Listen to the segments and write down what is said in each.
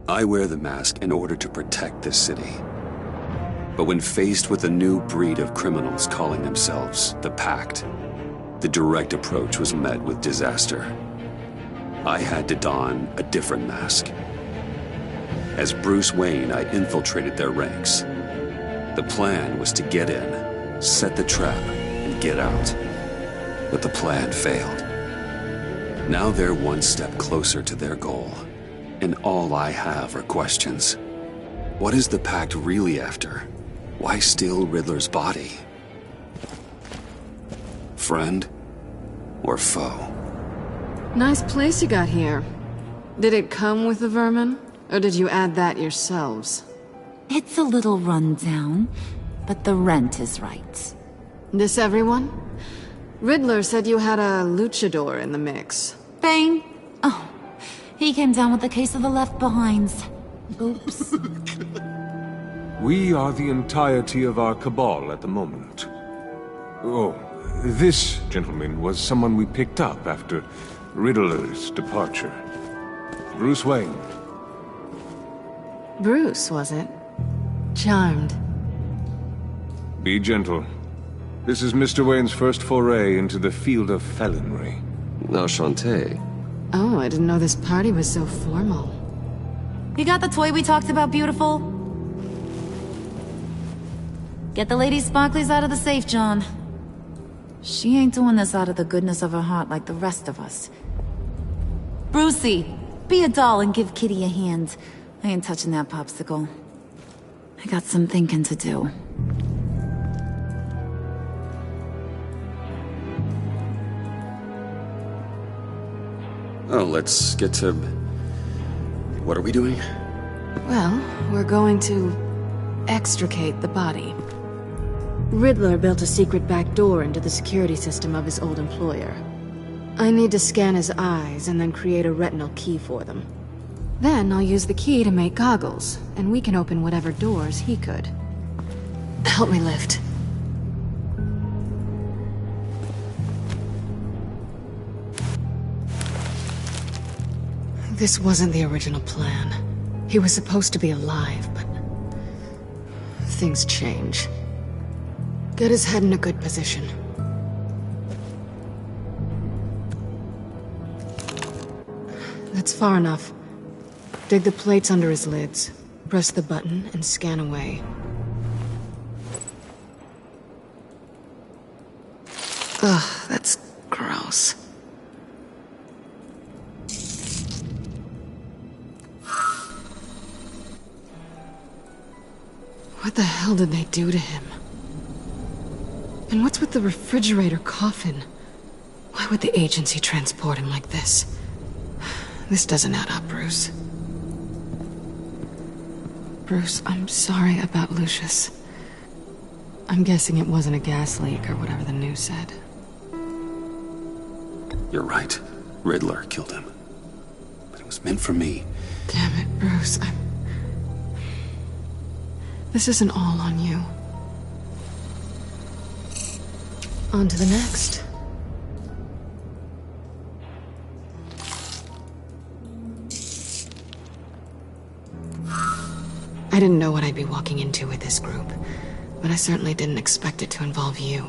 I wear the mask in order to protect this city. But when faced with a new breed of criminals calling themselves the Pact, the direct approach was met with disaster. I had to don a different mask. As Bruce Wayne, I infiltrated their ranks. The plan was to get in, set the trap, and get out. But the plan failed. Now they're one step closer to their goal, and all I have are questions. What is the Pact really after? Why steal Riddler's body? Friend or foe? Nice place you got here. Did it come with the vermin? Or did you add that yourselves? It's a little run down, but the rent is right. This everyone? Riddler said you had a luchador in the mix. Bane? Oh, he came down with a case of the Left Behinds. Oops. We are the entirety of our cabal at the moment. Oh, this gentleman was someone we picked up after Riddler's departure. Bruce Wayne. Bruce, was it? Charmed. Be gentle. This is Mr. Wayne's first foray into the field of felonry. Enchanté. Oh, I didn't know this party was so formal. You got the toy we talked about, beautiful? Get the lady sparklies out of the safe, John. She ain't doing this out of the goodness of her heart like the rest of us. Brucey, be a doll and give Kitty a hand. I ain't touching that popsicle. I got some thinking to do. Oh, let's get to... What are we doing? Well, we're going to extricate the body. Riddler built a secret back door into the security system of his old employer. I need to scan his eyes and then create a retinal key for them. Then I'll use the key to make goggles, and we can open whatever doors he could. Help me lift. This wasn't the original plan. He was supposed to be alive, but... things change. Get his head in a good position. That's far enough. Dig the plates under his lids. Press the button and scan away. Ugh, that's gross. What the hell did they do to him? And what's with the refrigerator coffin? Why would the agency transport him like this? This doesn't add up, Bruce. Bruce, I'm sorry about Lucius. I'm guessing it wasn't a gas leak or whatever the news said. You're right. Riddler killed him. But it was meant for me. Damn it, Bruce. This isn't all on you. On to the next. I didn't know what I'd be walking into with this group, but I certainly didn't expect it to involve you.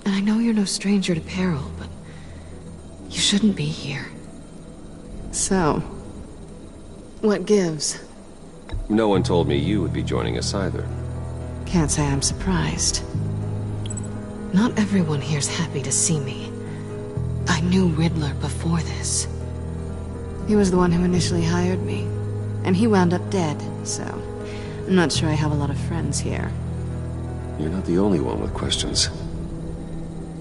And I know you're no stranger to peril, but you shouldn't be here. So, what gives? No one told me you would be joining us either. Can't say I'm surprised. Not everyone here's happy to see me. I knew Riddler before this. He was the one who initially hired me, and he wound up dead, so I'm not sure I have a lot of friends here. You're not the only one with questions.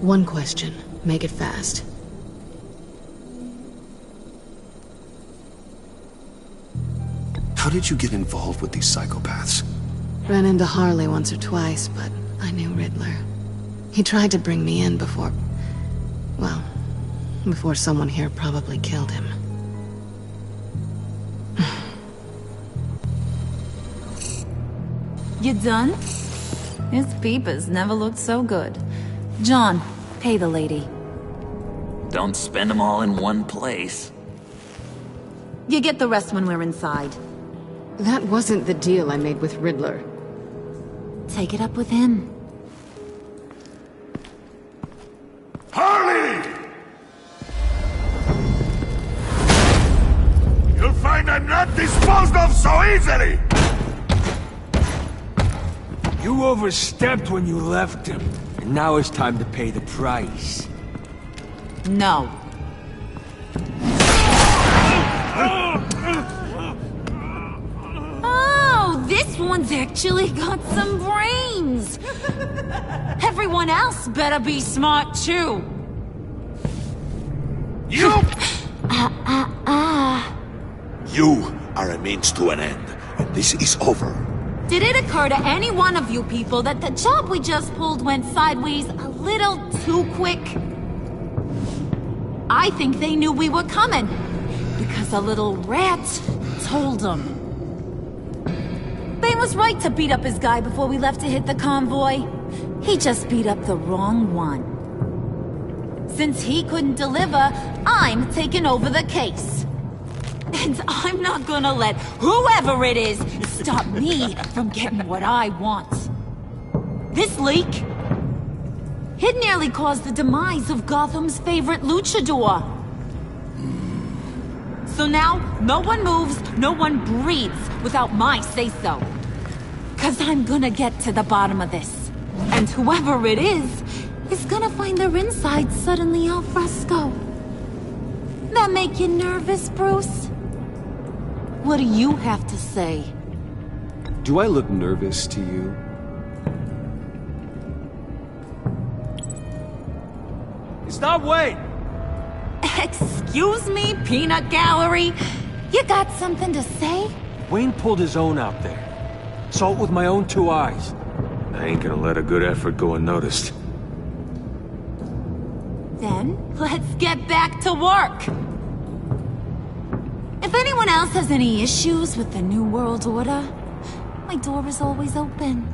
One question. Make it fast. How did you get involved with these psychopaths? Ran into Harley once or twice, but I knew Riddler. He tried to bring me in before... well, before someone here probably killed him. You done? His peepers never looked so good. John, pay the lady. Don't spend them all in one place. You get the rest when we're inside. That wasn't the deal I made with Riddler. Take it up with him. Harley! You'll find I'm not disposed of so easily! You overstepped when you left him, and now it's time to pay the price. No. Oh, this one's actually got some brains! Everyone else better be smart too. You! You are a means to an end, and this is over. Did it occur to any one of you people that the job we just pulled went sideways a little too quick? I think they knew we were coming, because a little rat told them. Bane was right to beat up his guy before we left to hit the convoy. He just beat up the wrong one. Since he couldn't deliver, I'm taking over the case. And I'm not gonna let whoever it is stop me from getting what I want. This leak, it nearly caused the demise of Gotham's favorite luchador. So now, no one moves, no one breathes without my say-so. 'Cause I'm gonna get to the bottom of this. And whoever it is gonna find their insides suddenly al fresco. That make you nervous, Bruce? What do you have to say? Do I look nervous to you? Stop, Wayne! Excuse me, Peanut Gallery? You got something to say? Wayne pulled his own out there. Saw it with my own 2 eyes. I ain't gonna let a good effort go unnoticed. Then, let's get back to work. If anyone else has any issues with the New World Order, my door is always open.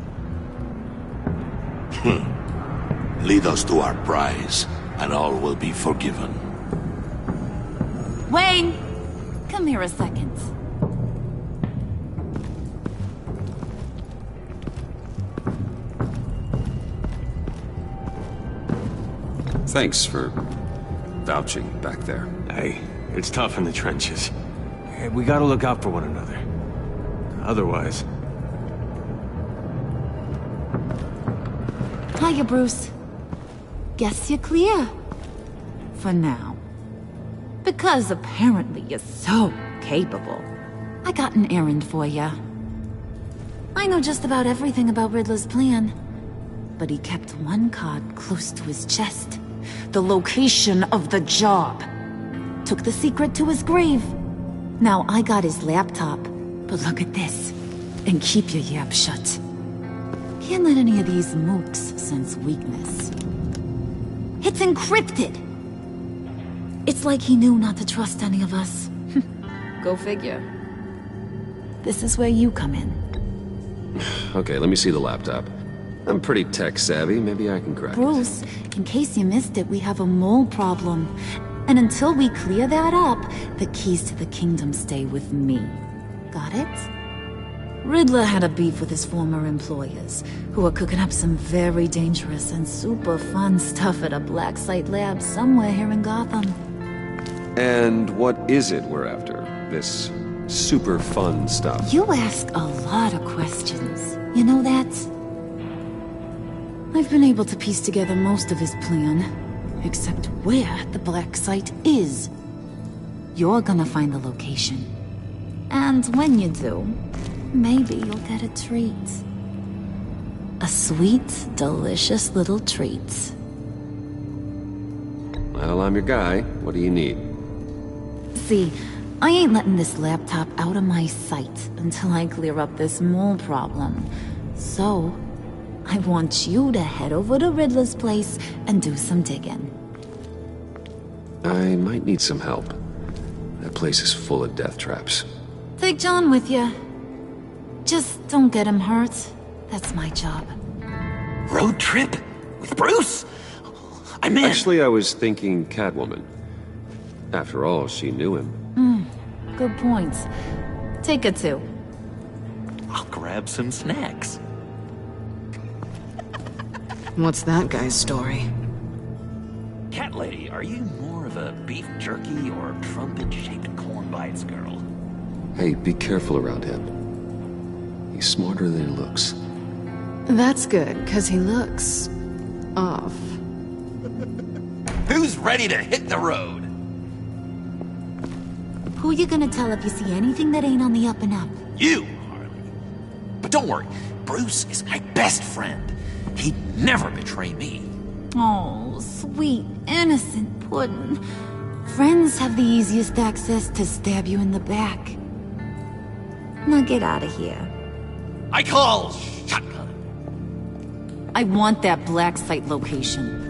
Lead us to our prize, and all will be forgiven. Wayne, come here a second. Thanks for vouching back there. Hey, it's tough in the trenches. We gotta look out for one another. Otherwise... Hiya, Bruce. Guess you're clear. For now. Because apparently you're so capable. I got an errand for you. I know just about everything about Riddler's plan. But he kept one card close to his chest. The location of the job. Took the secret to his grave. Now I got his laptop. But look at this. And keep your yap shut. Can't let any of these mooks sense weakness. It's encrypted! It's like he knew not to trust any of us. Go figure. This is where you come in. Okay, let me see the laptop. I'm pretty tech-savvy. Maybe I can crack it. Bruce, in case you missed it, we have a mole problem. And until we clear that up, the keys to the kingdom stay with me. Got it? Riddler had a beef with his former employers, who are cooking up some very dangerous and super fun stuff at a black site lab somewhere here in Gotham. And what is it we're after? This super fun stuff? You ask a lot of questions. You know that? I've been able to piece together most of his plan, except where the black site is. You're gonna find the location. And when you do, maybe you'll get a treat. A sweet, delicious little treat. Well, I'm your guy. What do you need? See, I ain't letting this laptop out of my sight until I clear up this mole problem. So, I want you to head over to Riddler's place and do some digging. I might need some help. That place is full of death traps. Take John with you. Just don't get him hurt. That's my job. Road trip? With Bruce? I'm in. Actually, I was thinking Catwoman. After all, she knew him. Good point. Take it too. grab some snacks. What's that guy's story? Cat lady, are you more of a beef jerky or trumpet-shaped corn bites girl? Hey, be careful around him. He's smarter than he looks. That's good, because he looks... off. Who's ready to hit the road? Who you gonna tell if you see anything that ain't on the up and up? You, Harley. But don't worry, Bruce is my best friend. He'd never betray me. Oh, sweet, innocent Puddin'. Friends have the easiest access to stab you in the back. Now get out of here. I call shotgun. I want that black site location.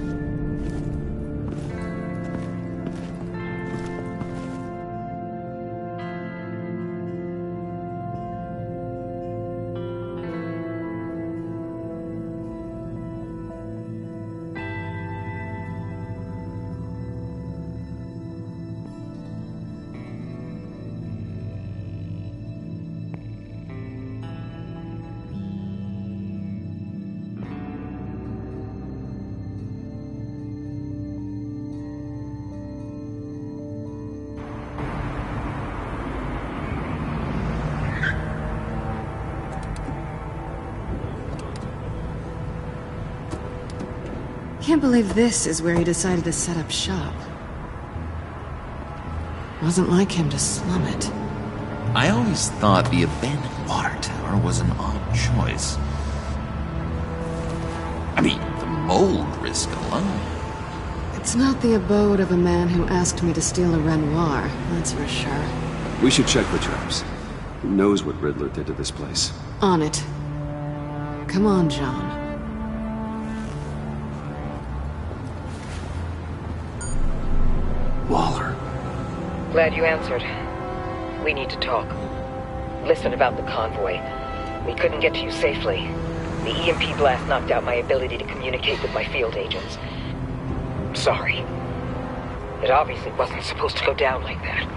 Can't believe this is where he decided to set up shop. Wasn't like him to slum it. I always thought the abandoned water tower was an odd choice. I mean, the mold risk alone. It's not the abode of a man who asked me to steal a Renoir, that's for sure. We should check the traps. Who knows what Riddler did to this place? On it. Come on, John. Waller. Glad you answered. We need to talk. Listen about the convoy. We couldn't get to you safely. The EMP blast knocked out my ability to communicate with my field agents. Sorry. It obviously wasn't supposed to go down like that.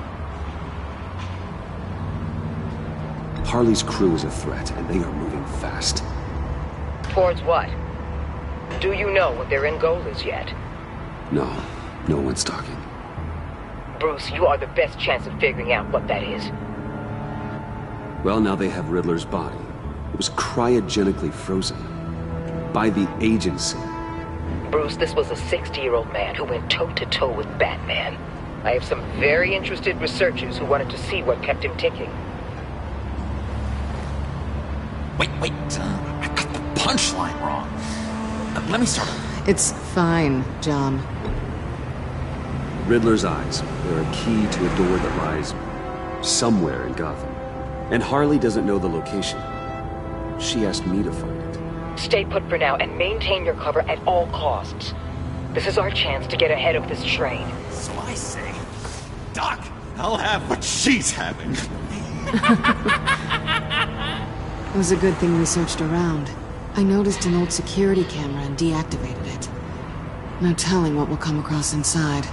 Harley's crew is a threat, and they are moving fast. Towards what? Do you know what their end goal is yet? No, no one's talking. Bruce, you are the best chance of figuring out what that is. Well, now they have Riddler's body. It was cryogenically frozen. By the agency. Bruce, this was a 60-year-old man who went toe-to-toe with Batman. I have some very interested researchers who wanted to see what kept him ticking. Wait, I got the punchline wrong. Let me start over. It's fine, John. Riddler's eyes. They're a key to a door that lies somewhere in Gotham. And Harley doesn't know the location. She asked me to find it. Stay put for now and maintain your cover at all costs. This is our chance to get ahead of this train. So I say, Doc, I'll have what she's having. It was a good thing we searched around. I noticed an old security camera and deactivated it. No telling what we'll come across inside.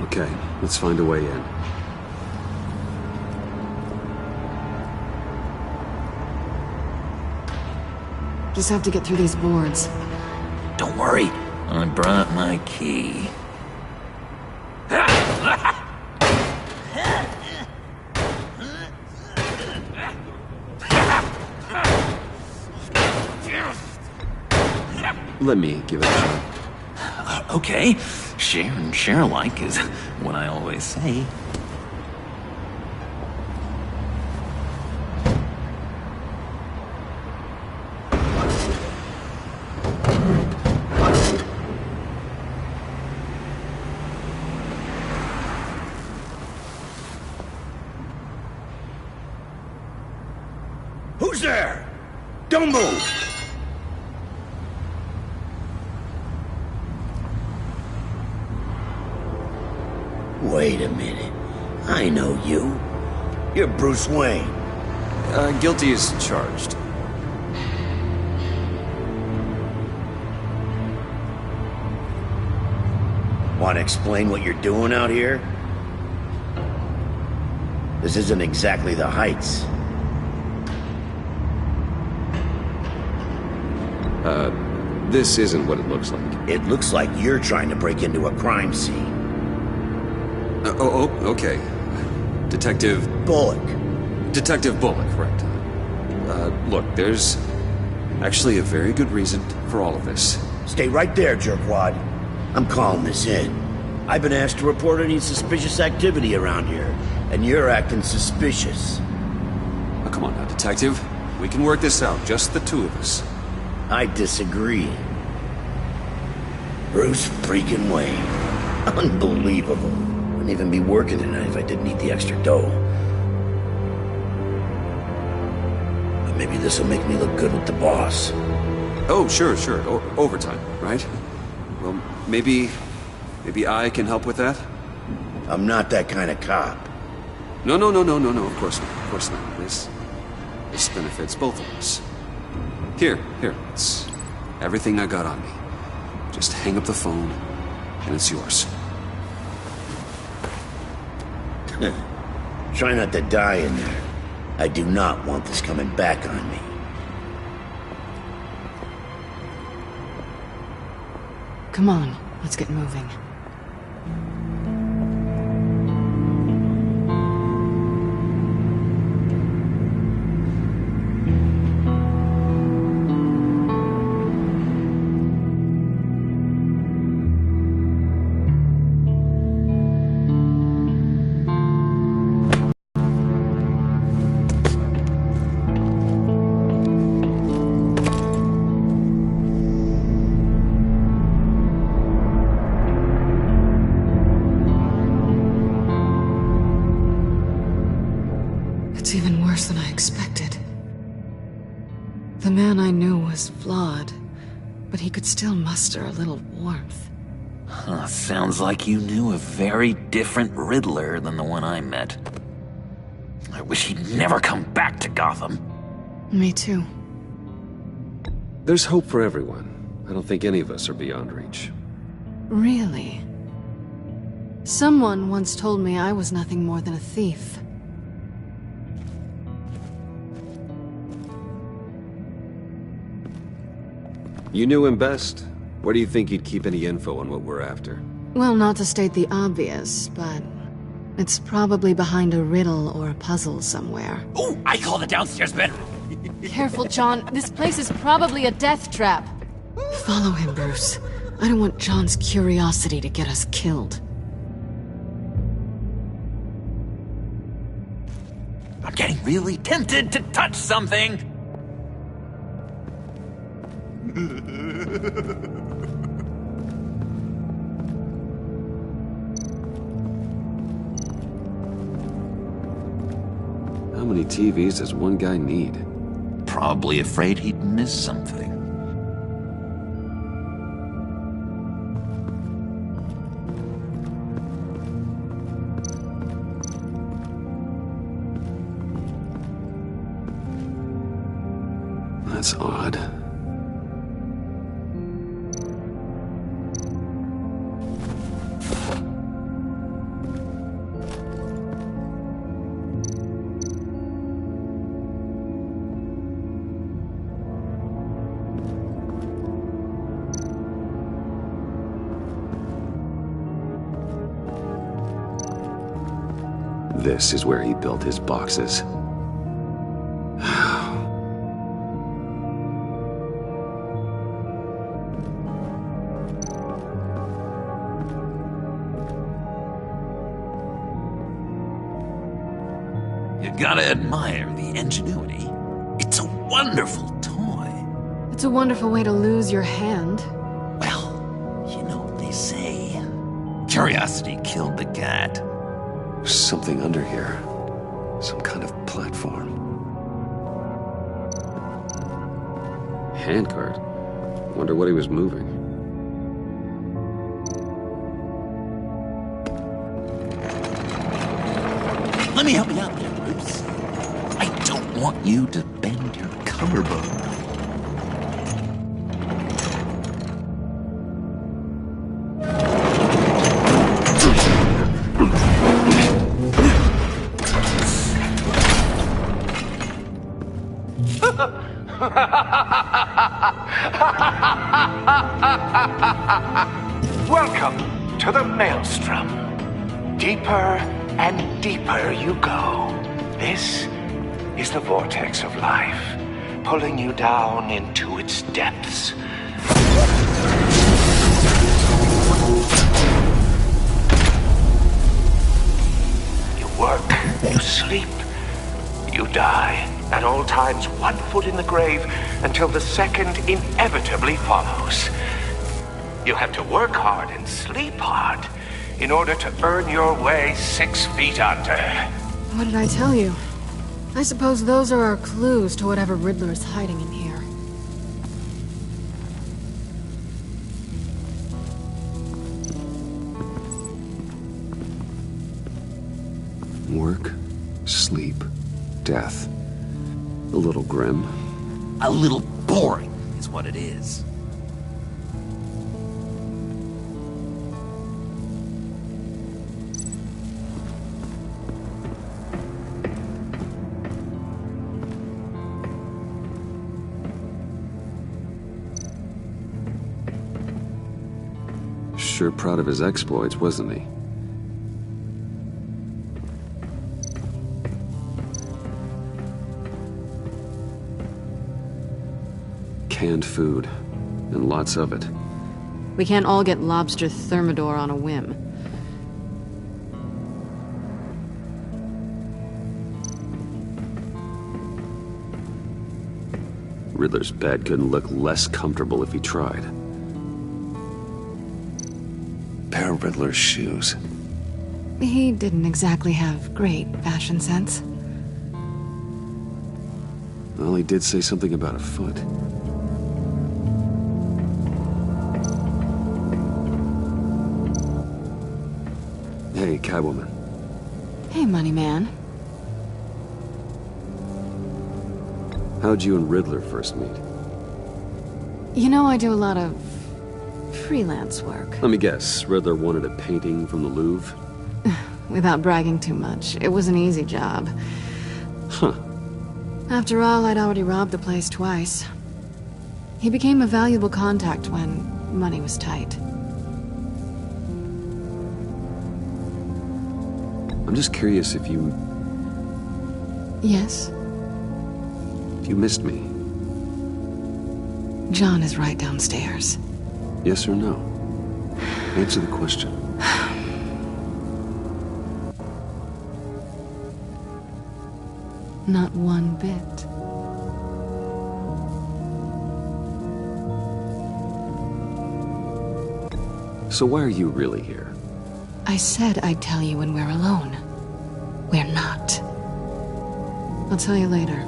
Okay, let's find a way in. Just have to get through these boards. Don't worry, I brought my key. Let me give it a shot. Okay, share and share alike is what I always say. Who's there? Don't move! Wait a minute. I know you. You're Bruce Wayne. Guilty as charged. Want to explain what you're doing out here? This isn't exactly the Heights. This isn't what it looks like. It looks like you're trying to break into a crime scene. Okay. Detective Bullock. Detective Bullock, right. Look, there's actually a very good reason for all of this. Stay right there, jerkwad. I'm calling this in. I've been asked to report any suspicious activity around here, and you're acting suspicious. Oh, come on now, Detective. We can work this out, just the two of us. I disagree. Bruce freaking Wayne. Unbelievable. Wouldn't even be working tonight if I didn't need the extra dough. But maybe this'll make me look good with the boss. Oh, sure. Overtime, right? Well, maybe I can help with that? I'm not that kind of cop. No, of course not. This benefits both of us. Here, it's everything I got on me. Just hang up the phone, and it's yours. Try not to die in there. I do not want this coming back on me. Come on, let's get moving. It's even worse than I expected. The man I knew was flawed, but he could still muster a little warmth. Sounds like you knew a very different Riddler than the one I met. I wish he'd never come back to Gotham. Me too. There's hope for everyone. I don't think any of us are beyond reach. Really? Someone once told me I was nothing more than a thief. You knew him best. Where do you think he'd keep any info on what we're after? Well, not to state the obvious, but it's probably behind a riddle or a puzzle somewhere. Oh, I call the downstairs bedroom. Careful, John. This place is probably a death trap. Follow him, Bruce. I don't want John's curiosity to get us killed. I'm getting really tempted to touch something. How many TVs does one guy need? Probably afraid he'd miss something. That's odd. This is where he built his boxes. You gotta admire the ingenuity. It's a wonderful toy. It's a wonderful way to lose your hand. Well, you know what they say. Curiosity killed the cat. There's something under here. Some kind of platform. Handcart. Wonder what he was moving. Let me help you out there, Bruce. I don't want you to bend your collarbone. Welcome to the Maelstrom. Deeper and deeper you go. This is the vortex of life, pulling you down into its depths. You work, you sleep, you die. At all times, 1 foot in the grave until the second inevitably follows. You have to work hard and sleep hard in order to earn your way 6 feet under. What did I tell you? I suppose those are our clues to whatever Riddler is hiding in here. Work, sleep, death. A little grim. A little boring is what it is. Sure proud of his exploits, wasn't he? Canned food, and lots of it. We can't all get lobster thermidor on a whim. Riddler's bed couldn't look less comfortable if he tried. Pair of Riddler's shoes. He didn't exactly have great fashion sense. Well, he did say something about a foot. Hey, Catwoman. Hey, Money Man. How'd you and Riddler first meet? You know, I do a lot of freelance work. Let me guess, Riddler wanted a painting from the Louvre? Without bragging too much, it was an easy job. Huh. After all, I'd already robbed the place twice. He became a valuable contact when money was tight. I'm just curious if you... Yes? If you missed me. John is right downstairs. Yes or no? Answer the question. Not one bit. So why are you really here? I said I'd tell you when we're alone. We're not. I'll tell you later.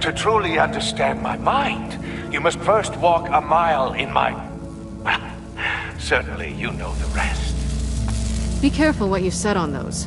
To truly understand my mind, you must first walk a mile in my... Well, certainly you know the rest. Be careful what you said on those.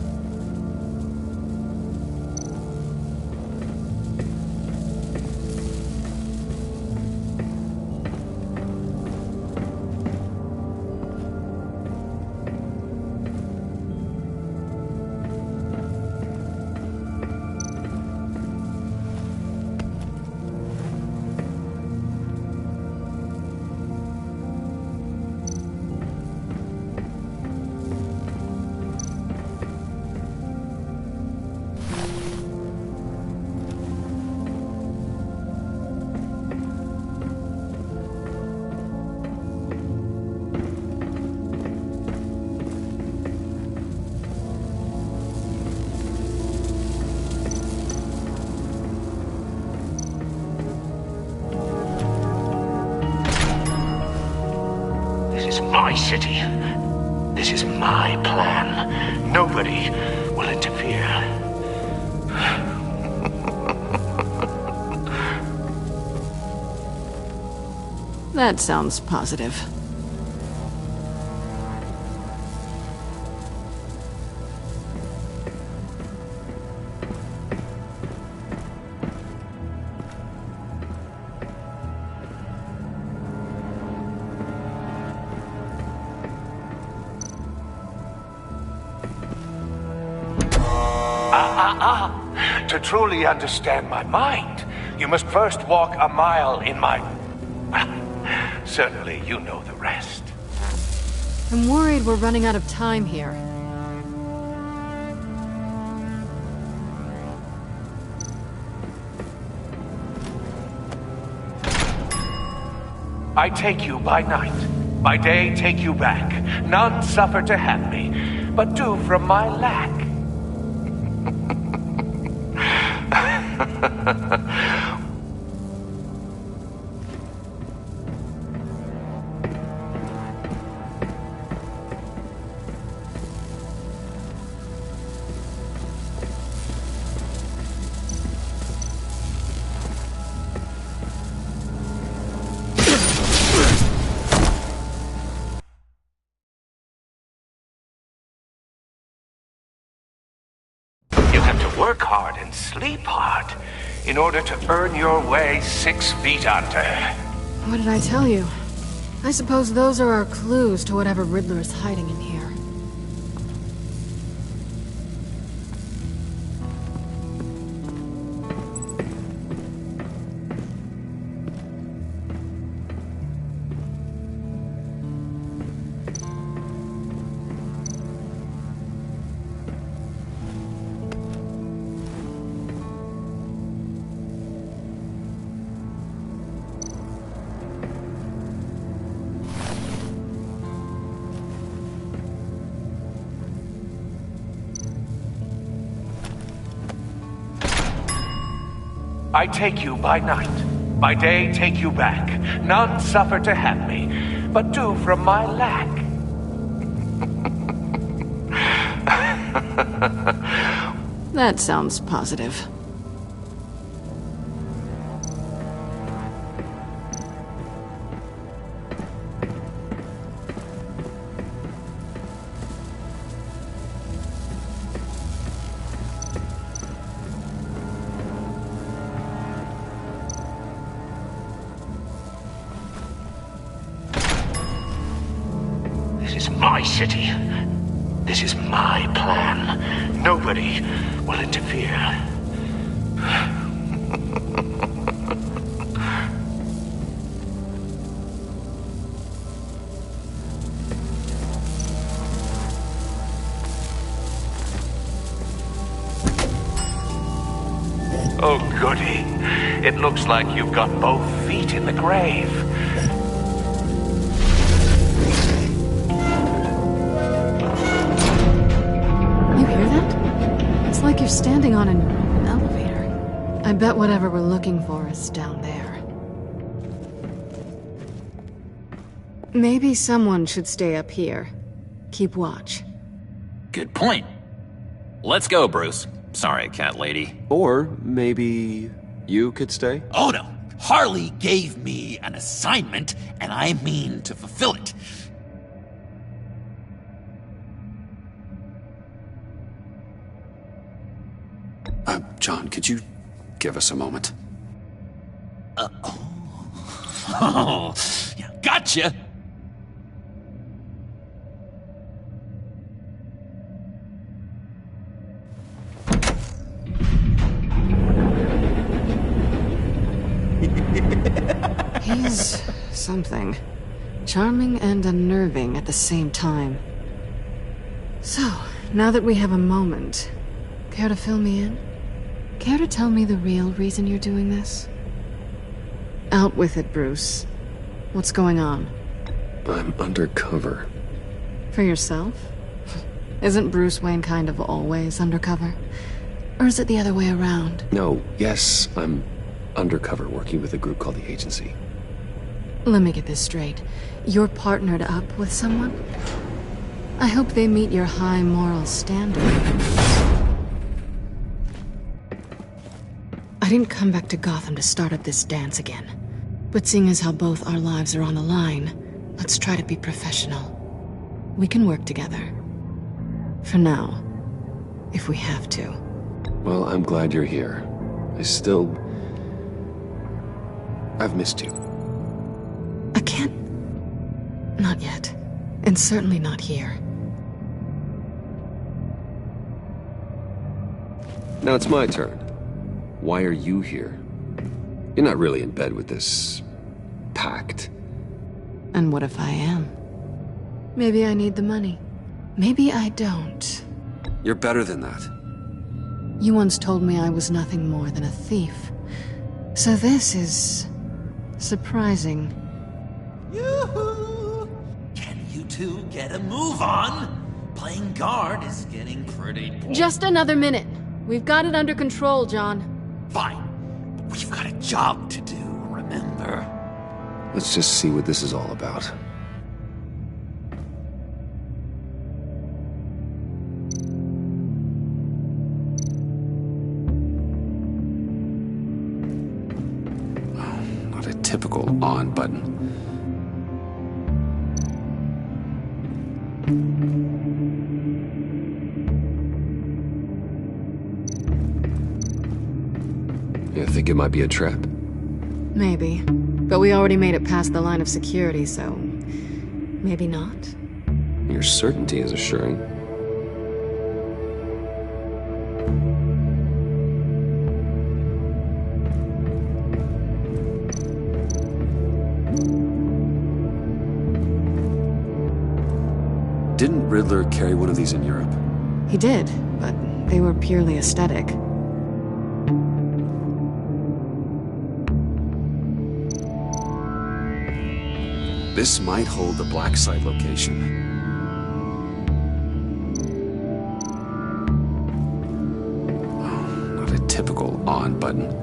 My city. This is my plan. Nobody will interfere. That sounds positive. To truly understand my mind, you must first walk a mile in my... Certainly, you know the rest. I'm worried we're running out of time here. I take you by night. By day, take you back. None suffer to have me, but do from my lack. You have to work hard and sleep hard in order to earn your way 6 feet under. What did I tell you? I suppose those are our clues to whatever Riddler is hiding in here. I take you by night. By day, take you back. None suffer to have me, but do from my lack. That sounds positive. This is my city. This is my plan. Nobody will interfere. Oh, goody. It looks like you've got both feet in the grave. You hear that? It's like you're standing on an elevator. I bet whatever we're looking for is down there. Maybe someone should stay up here. Keep watch. Good point. Let's go, Bruce. Sorry, cat lady. Or maybe you could stay? Oh no! Harley gave me an assignment, and I mean to fulfill it. John, could you give us a moment? Oh, yeah, gotcha! He's something. Charming and unnerving at the same time. So, now that we have a moment, care to fill me in? Care to tell me the real reason you're doing this? Out with it, Bruce. What's going on? I'm undercover. For yourself? Isn't Bruce Wayne kind of always undercover? Or is it the other way around? No, yes, I'm undercover working with a group called the Agency. Let me get this straight. You're partnered up with someone? I hope they meet your high moral standard. I didn't come back to Gotham to start up this dance again. But seeing as how both our lives are on the line, let's try to be professional. We can work together. For now. If we have to. Well, I'm glad you're here. I've missed you. I can't... Not yet. And certainly not here. Now it's my turn. Why are you here? You're not really in bed with this... pact. And what if I am? Maybe I need the money. Maybe I don't. You're better than that. You once told me I was nothing more than a thief. So this is... surprising. Yoo-hoo! Can you two get a move on? Playing guard is getting pretty boring. Just another minute. We've got it under control, John. Fine. But we've got a job to do, remember? Let's just see what this is all about. Not a typical on button. You think it might be a trap? Maybe. But we already made it past the line of security, so... maybe not. Your certainty is assuring. Didn't Riddler carry one of these in Europe? He did, but they were purely aesthetic. This might hold the black site location. Oh, not a typical on button.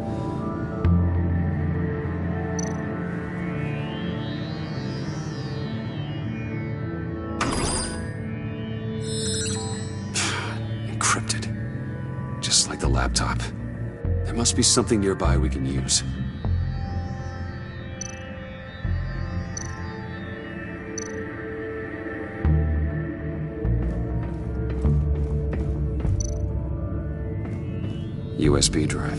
Encrypted. Just like the laptop. There must be something nearby we can use. USB drive.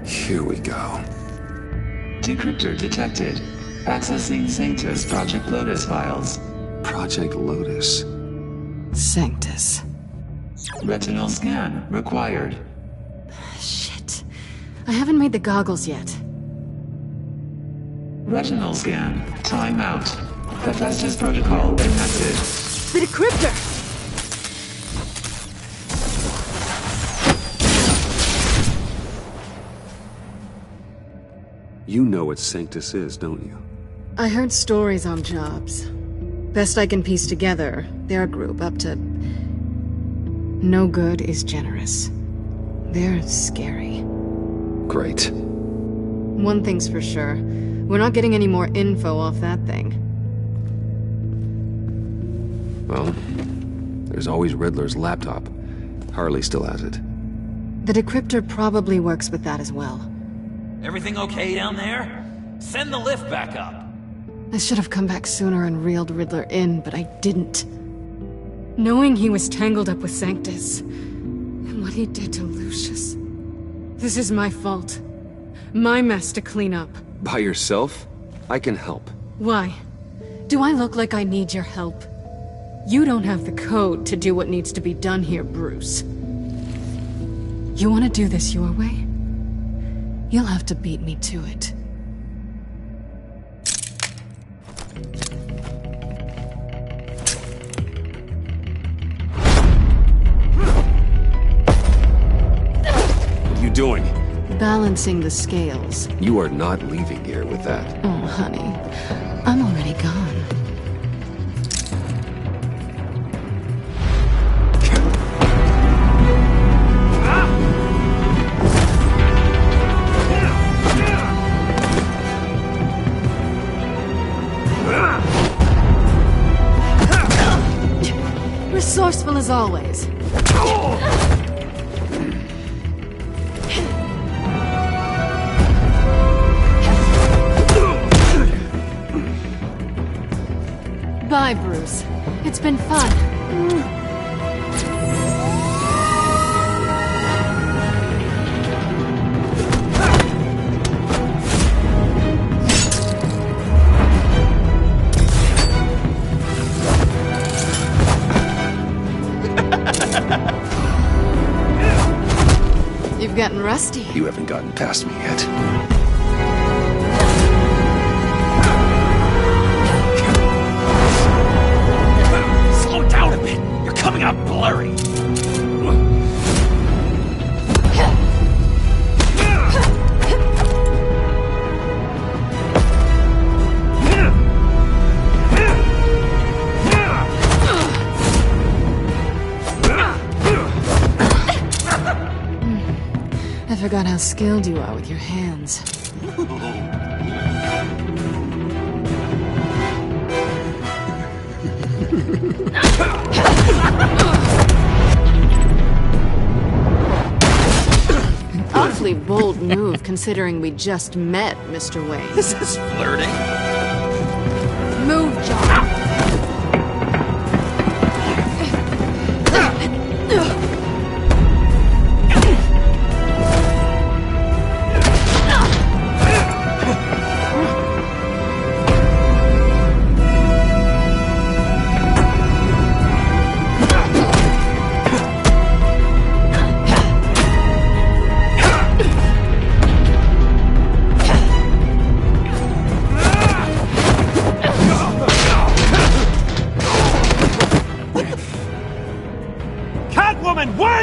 Here we go. Decryptor detected. Accessing Sanctus Project Lotus files. Project Lotus. Sanctus. Retinal scan required. Shit. I haven't made the goggles yet. Retinal scan. Timeout. Hephaestus protocol enacted. The decryptor! You know what Sanctus is, don't you? I heard stories on jobs. Best I can piece together, their group up to... no good is generous. They're scary. Great. One thing's for sure. We're not getting any more info off that thing. Well, there's always Riddler's laptop. Harley still has it. The decryptor probably works with that as well. Everything okay down there? Send the lift back up. I should have come back sooner and reeled Riddler in, but I didn't. Knowing he was tangled up with Sanctus, and what he did to Lucius. This is my fault. My mess to clean up. By yourself? I can help. Why? Do I look like I need your help? You don't have the code to do what needs to be done here, Bruce. You want to do this your way? You'll have to beat me to it. What are you doing? Balancing the scales. You are not leaving here with that. Oh, honey. I'm already gone. Resourceful as always. Bye, Bruce. It's been fun. You've gotten rusty. You haven't gotten past me yet. Slow down a bit. You're coming out blurry. I forgot how skilled you are with your hands. Awfully bold move, considering we just met, Mr. Wayne. This is flirting. Move, John.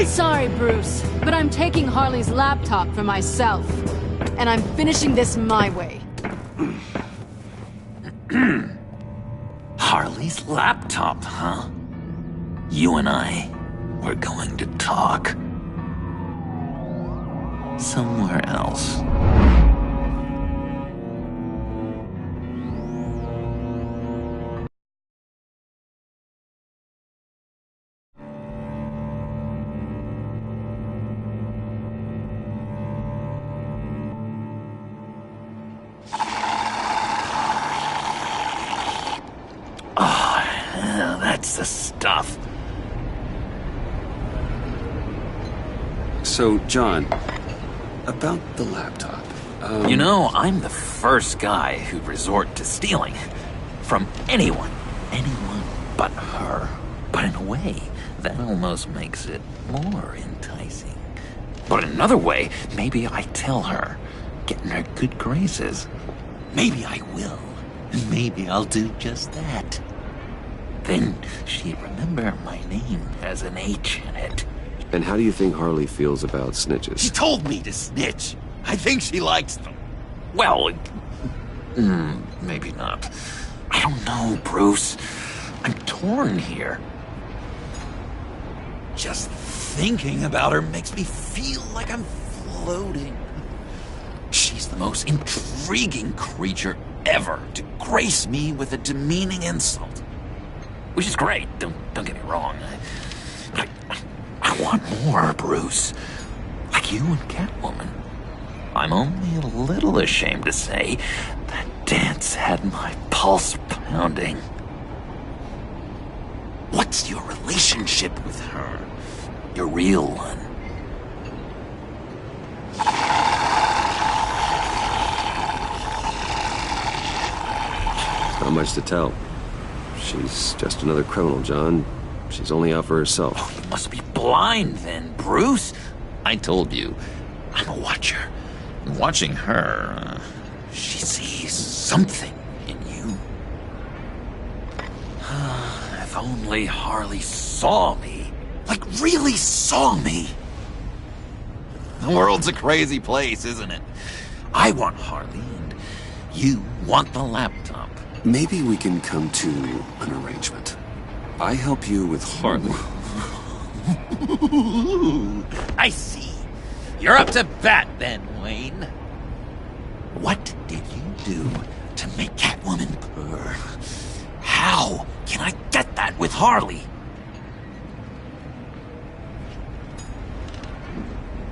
Sorry, Bruce, but I'm taking Harley's laptop for myself. And I'm finishing this my way. Harley's laptop, huh? You and I, we're going to talk. Somewhere else. That's the stuff. So, John, about the laptop. You know, I'm the first guy who'd resort to stealing. From anyone. Anyone but her. But in a way, that almost makes it more enticing. But in another way, maybe I tell her, get in her good graces. Maybe I will. And maybe I'll do just that. Then she'd remember my name has an H in it. And how do you think Harley feels about snitches? She told me to snitch. I think she likes them. Well, maybe not. I don't know, Bruce. I'm torn here. Just thinking about her makes me feel like I'm floating. She's the most intriguing creature ever to grace me with a demeaning insult. Which is great, don't get me wrong. I want more, Bruce. Like you and Catwoman. I'm only a little ashamed to say that dance had my pulse pounding. What's your relationship with her? Your real one? Not much to tell. She's just another criminal, John. She's only out for herself. Oh, you must be blind then, Bruce. I told you, I'm a watcher. Watching her, she sees something in you. If only Harley saw me. Like, really saw me. The world's a crazy place, isn't it? I want Harley, and you want the laptop. Maybe we can come to an arrangement. I help you with Harley. I see. You're up to bat then, Wayne. What did you do to make Catwoman purr? How can I get that with Harley?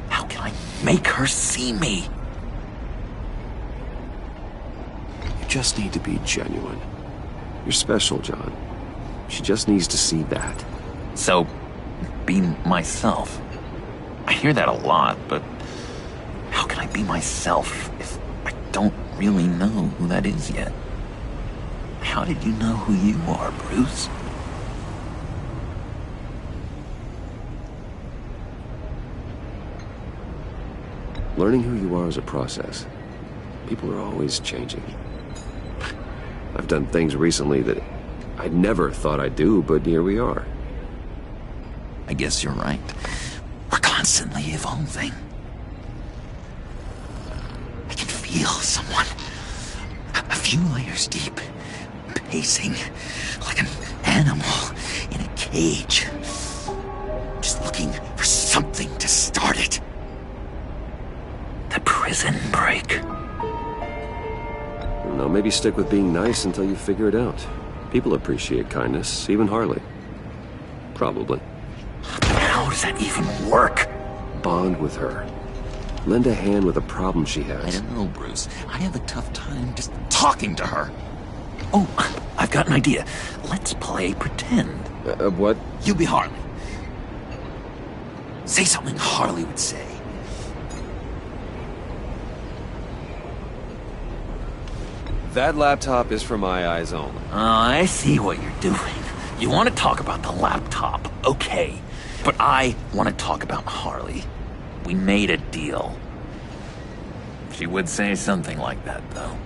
How can I make her see me? You just need to be genuine. You're special, John. She just needs to see that. So, be myself. I hear that a lot, but how can I be myself if I don't really know who that is yet? How did you know who you are, Bruce? Learning who you are is a process. People are always changing. I've done things recently that I never thought I'd do, but here we are. I guess you're right. We're constantly evolving. I can feel someone a few layers deep, pacing like an animal in a cage. Just looking for something to start it. The prison break. No, maybe stick with being nice until you figure it out. People appreciate kindness, even Harley. Probably. But how does that even work? Bond with her. Lend a hand with a problem she has. I don't know, Bruce. I have a tough time just talking to her. Oh, I've got an idea. Let's play pretend. What? You be Harley. Say something Harley would say. That laptop is for my eyes only. I see what you're doing. You want to talk about the laptop, okay. But I want to talk about Harley. We made a deal. She would say something like that, though.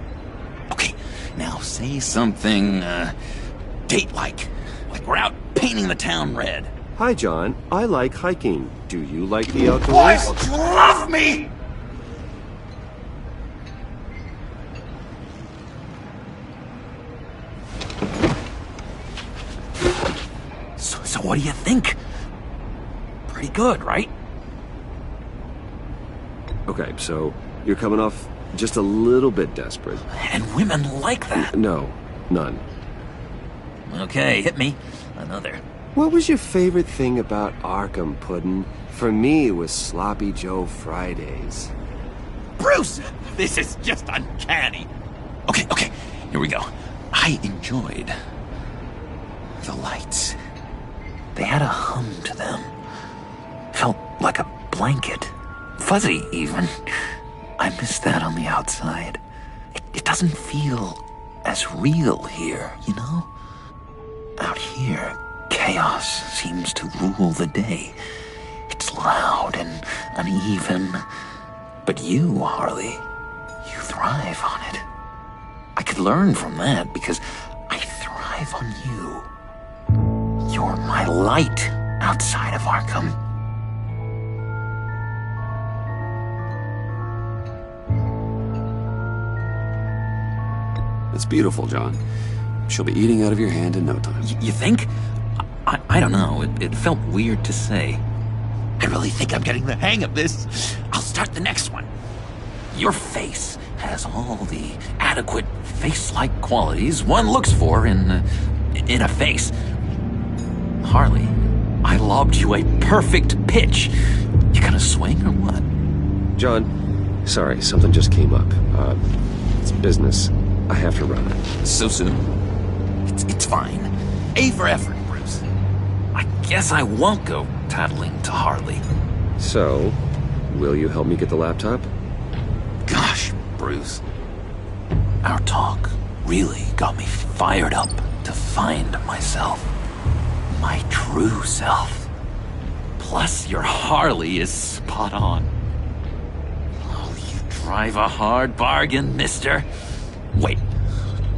Okay, now say something, date-like. Like we're out painting the town red. Hi, John. I like hiking. Do you like the outdoors? Boy, you love me! So what do you think? Pretty good, right? Okay, so you're coming off just a little bit desperate. And women like that. No, none. Okay, hit me. Another. What was your favorite thing about Arkham, Puddin'? For me, it was Sloppy Joe Fridays. Bruce! This is just uncanny. Okay, here we go. I enjoyed the lights. They had a hum to them. Felt like a blanket. Fuzzy, even. I miss that on the outside. It doesn't feel as real here, you know? Out here, chaos seems to rule the day. It's loud and uneven. But you, Harley, you thrive on it. I could learn from that because I thrive on you. You're my light outside of Arkham. It's beautiful, John. She'll be eating out of your hand in no time. You think? I don't know. It felt weird to say. I really think I'm getting the hang of this. I'll start the next one. Your face has all the adequate face-like qualities one looks for in a face. Harley, I lobbed you a perfect pitch. You gonna swing or what? John, sorry, something just came up. It's business. I have to run. So soon? It's fine. A for effort, Bruce. I guess I won't go tattling to Harley. So, will you help me get the laptop? Gosh, Bruce. Our talk really got me fired up to find myself. My true self. Plus, your Harley is spot on. Oh, you drive a hard bargain, mister. Wait.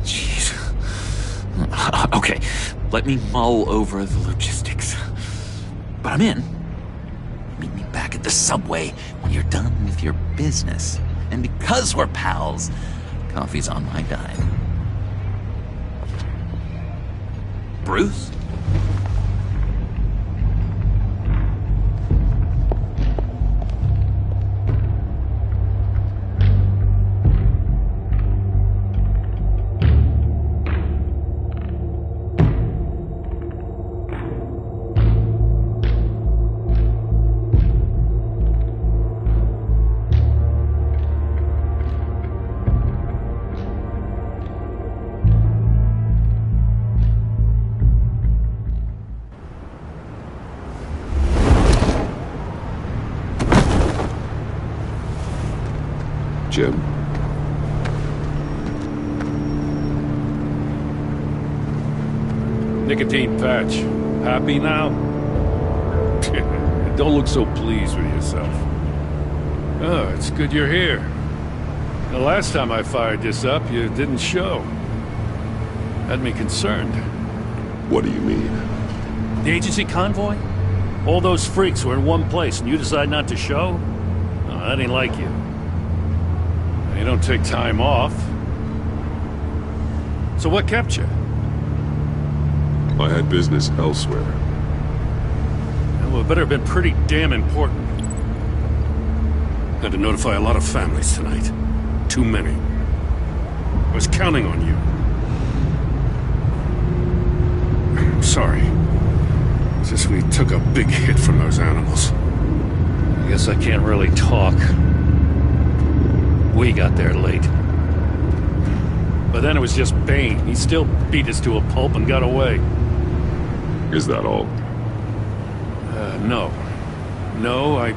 Jeez. Okay, let me mull over the logistics. But I'm in. Meet me back at the subway when you're done with your business. And because we're pals, coffee's on my dime. Bruce? Jim. Nicotine patch. Happy now? Don't look so pleased with yourself. Oh, it's good you're here. The last time I fired this up, you didn't show. Had me concerned. What do you mean? The agency convoy? All those freaks were in one place and you decide not to show? No, that ain't like you. You don't take time off. So what kept you? I had business elsewhere. Well, it better have been pretty damn important. Had to notify a lot of families tonight. Too many. I was counting on you. I'm sorry. It's just we took a big hit from those animals. I guess I can't really talk. We got there late. But then it was just Bane. He still beat us to a pulp and got away. Is that all? No. No, I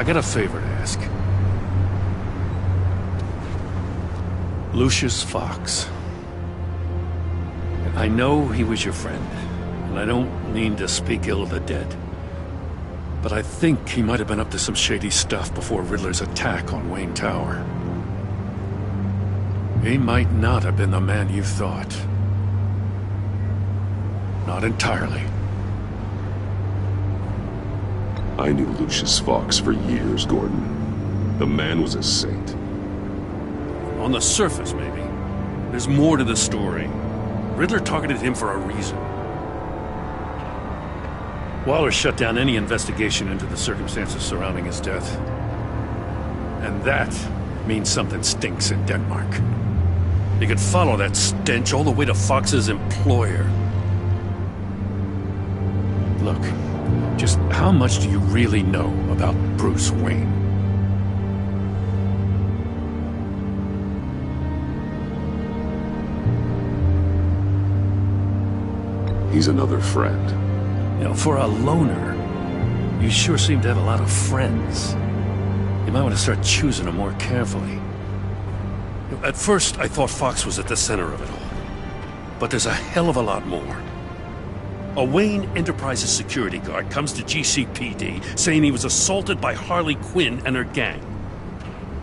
got a favor to ask. Lucius Fox. I know he was your friend, and I don't mean to speak ill of the dead. But I think he might have been up to some shady stuff before Riddler's attack on Wayne Tower. He might not have been the man you thought. Not entirely. I knew Lucius Fox for years, Gordon. The man was a saint. On the surface, maybe. There's more to the story. Riddler targeted him for a reason. Waller shut down any investigation into the circumstances surrounding his death. And that means something stinks in Denmark. You could follow that stench all the way to Fox's employer. Look, just how much do you really know about Bruce Wayne? He's another friend. You know, for a loner, you sure seem to have a lot of friends. You might want to start choosing them more carefully. At first, I thought Fox was at the center of it all. But there's a hell of a lot more. A Wayne Enterprises security guard comes to GCPD saying he was assaulted by Harley Quinn and her gang.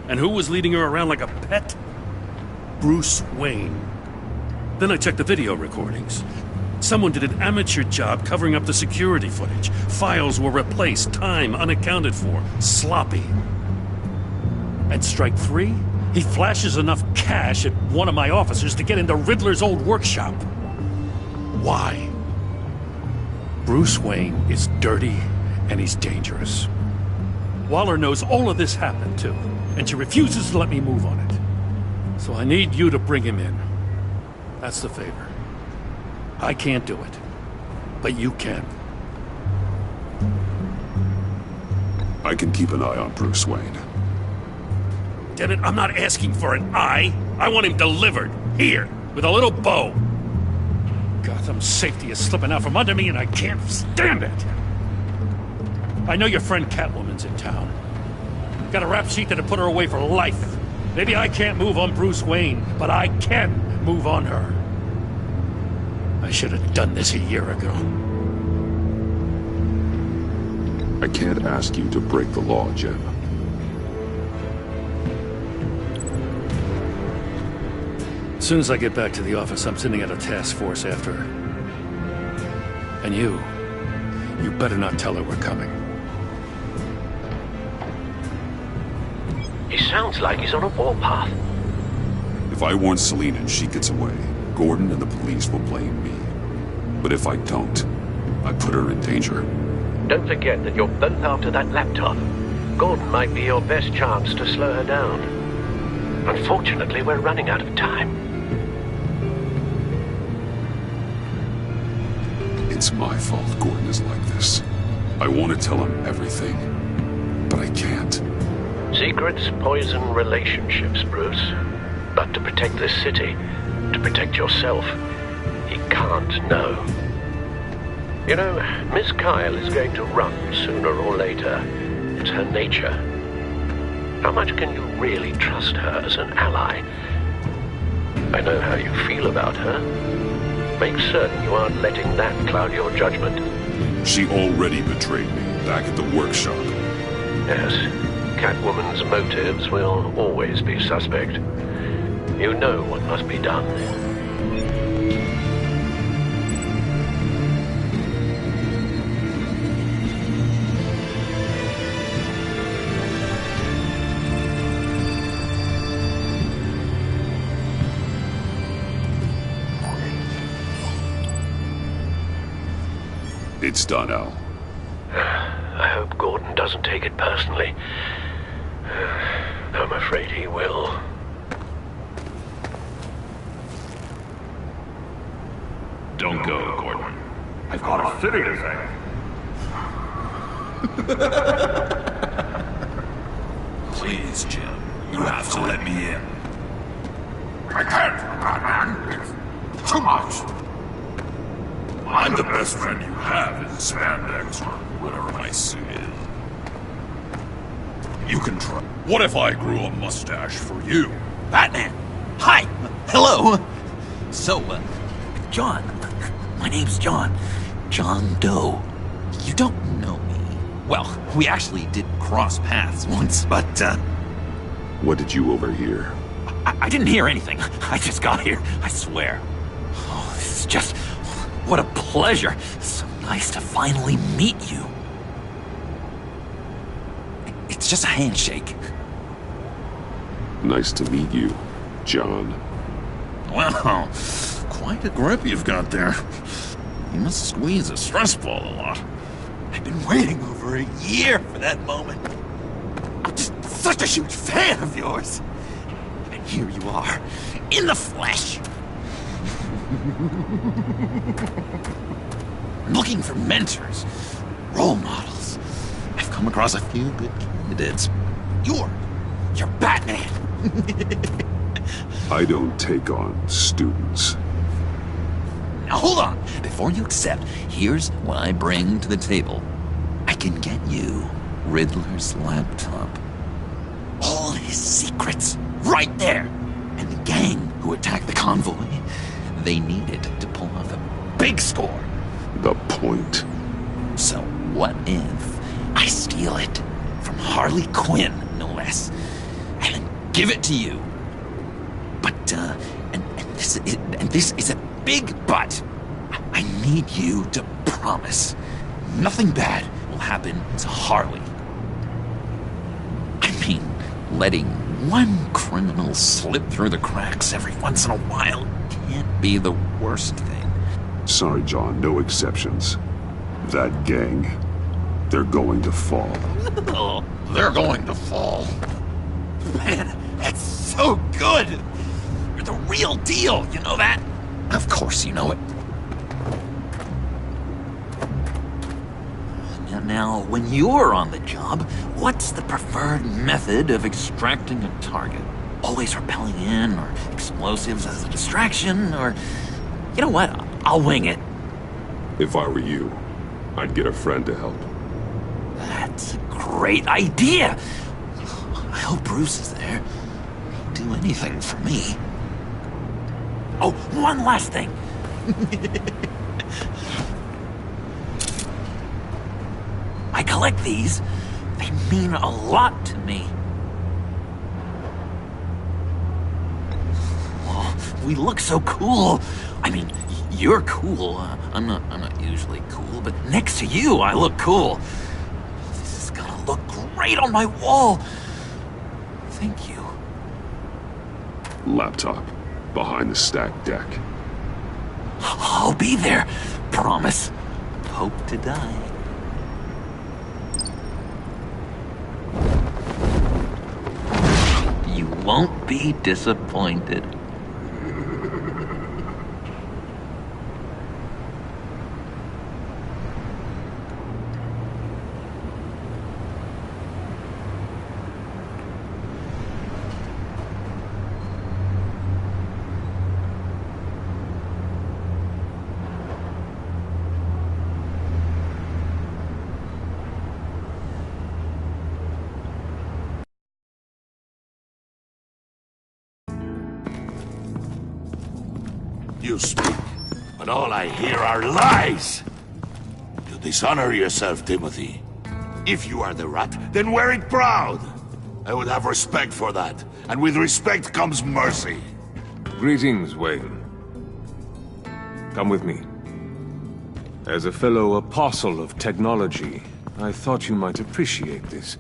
And who was leading her around like a pet? Bruce Wayne. Then I checked the video recordings. Someone did an amateur job covering up the security footage. Files were replaced, time unaccounted for, sloppy. At strike 3, he flashes enough cash at one of my officers to get into Riddler's old workshop. Why? Bruce Wayne is dirty and he's dangerous. Waller knows all of this happened too, and she refuses to let me move on it. So I need you to bring him in. That's the favor. I can't do it, but you can. I can keep an eye on Bruce Wayne. Damn it, I'm not asking for an eye. I want him delivered, here, with a little bow. Gotham's safety is slipping out from under me and I can't stand it. I know your friend Catwoman's in town. Got a rap sheet that'll put her away for life. Maybe I can't move on Bruce Wayne, but I can move on her. I should have done this a year ago. I can't ask you to break the law, Jim. As soon as I get back to the office, I'm sending out a task force after her. And you better not tell her we're coming. He sounds like he's on a warpath. If I warn Selina and she gets away, Gordon and the police will blame me. But if I don't, I put her in danger. Don't forget that you're both after that laptop. Gordon might be your best chance to slow her down. Unfortunately, we're running out of time. It's my fault Gordon is like this. I want to tell him everything, but I can't. Secrets poison relationships, Bruce. But to protect this city, to protect yourself, he can't know. You know, Miss Kyle is going to run sooner or later. It's her nature. How much can you really trust her as an ally? I know how you feel about her. Make certain you aren't letting that cloud your judgment. She already betrayed me back at the workshop. Yes, Catwoman's motives will always be suspect. You know what must be done. It's done, Al. I hope Gordon doesn't take it personally. I'm afraid he will. Don't go, Gordon. I've got a city to save. Please, Jim. You have to let me in. I can't, Batman. It's too much. I'm the best friend you have in spandex or whatever my suit is. You can try. What if I grew a mustache for you? Batman! Hi! Hello! So, John. My name's John. John Doe. You don't know me. Well, we actually did cross paths once, but, What did you overhear? I didn't hear anything. I just got here, I swear. Oh, this is just... What a pleasure. So nice to finally meet you. It's just a handshake. Nice to meet you, John. Wow, quite a grip you've got there. You must squeeze a stress ball a lot. I've been waiting over a year for that moment. I'm just such a huge fan of yours. And here you are, in the flesh. I'm looking for mentors, role models. I've come across a few good candidates. You're Batman. I don't take on students. Now hold on. Before you accept, here's what I bring to the table. I can get you Riddler's laptop. All his secrets, right there. And the gang who attacked the convoy, they needed to pull off a big score. The point. So what if I steal it from Harley Quinn, no less, and then give it to you? But, and this is a big but. I need you to promise nothing bad will happen to Harley. I mean, letting one criminal slip through the cracks every once in a while can't be the worst thing. Sorry, John, no exceptions. That gang, they're going to fall. Oh, they're going to fall. Man, that's so good! You're the real deal, you know that? Of course you know it. Now, when you're on the job, what's the preferred method of extracting a target? Always rappelling in, or explosives as a distraction, or... You know what? I'll wing it. If I were you, I'd get a friend to help. That's a great idea! I hope Bruce is there. He'd do anything for me. Oh, one last thing. I collect these. They mean a lot to me. Oh, we look so cool. I mean, you're cool. I'm not usually cool, but next to you, I look cool. This is gonna look great on my wall. Thank you. Laptop, behind the stacked deck. I'll be there. Promise. Hope to die. You won't be disappointed. You speak, but all I hear are lies. You dishonor yourself, Timothy. If you are the rat, then wear it proud. I would have respect for that, and with respect comes mercy. Greetings, Wayne. Come with me. As a fellow apostle of technology, I thought you might appreciate this.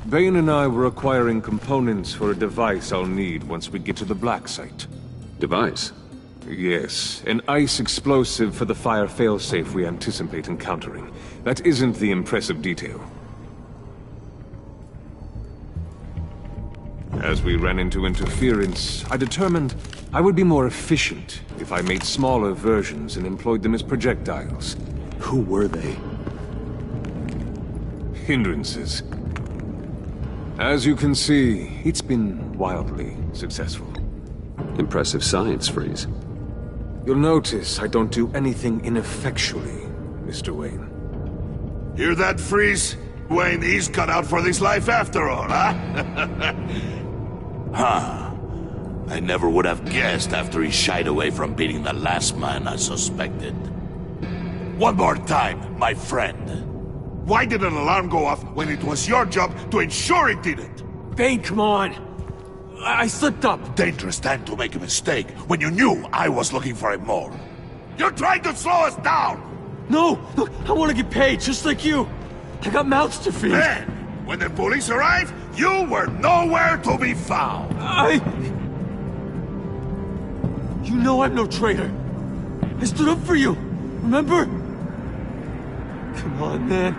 Bane and I were acquiring components for a device I'll need once we get to the Black Site. Device? Yes, an ice explosive for the fire failsafe we anticipate encountering. That isn't the impressive detail. As we ran into interference, I determined I would be more efficient if I made smaller versions and employed them as projectiles. Who were they? Hindrances. As you can see, it's been wildly successful. Impressive science, Freeze. You'll notice I don't do anything ineffectually, Mr. Wayne. Hear that, Freeze? Wayne is cut out for this life after all, huh? Huh. I never would have guessed after he shied away from beating the last man I suspected. One more time, my friend. Why did an alarm go off when it was your job to ensure it didn't? Bane, come on! I slipped up! Dangerous time to make a mistake when you knew I was looking for him more. You're trying to slow us down! No! Look, I want to get paid, just like you! I got mouths to feed! Then, when the police arrived, you were nowhere to be found! You know I'm no traitor! I stood up for you, remember? Come on, man.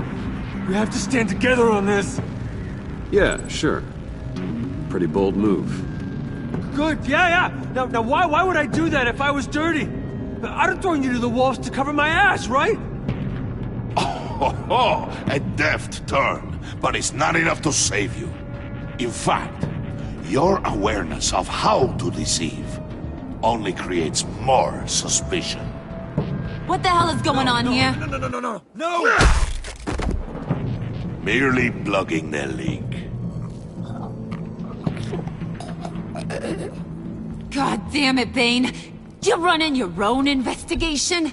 We have to stand together on this! Yeah, sure. Pretty bold move. Good, yeah. Now why would I do that if I was dirty? I'd have thrown you to the walls to cover my ass, right? Oh, a deft turn, but it's not enough to save you. In fact, your awareness of how to deceive only creates more suspicion. What the hell is going on here? No! Merely plugging the leak. God damn it, Bane. You're running your own investigation?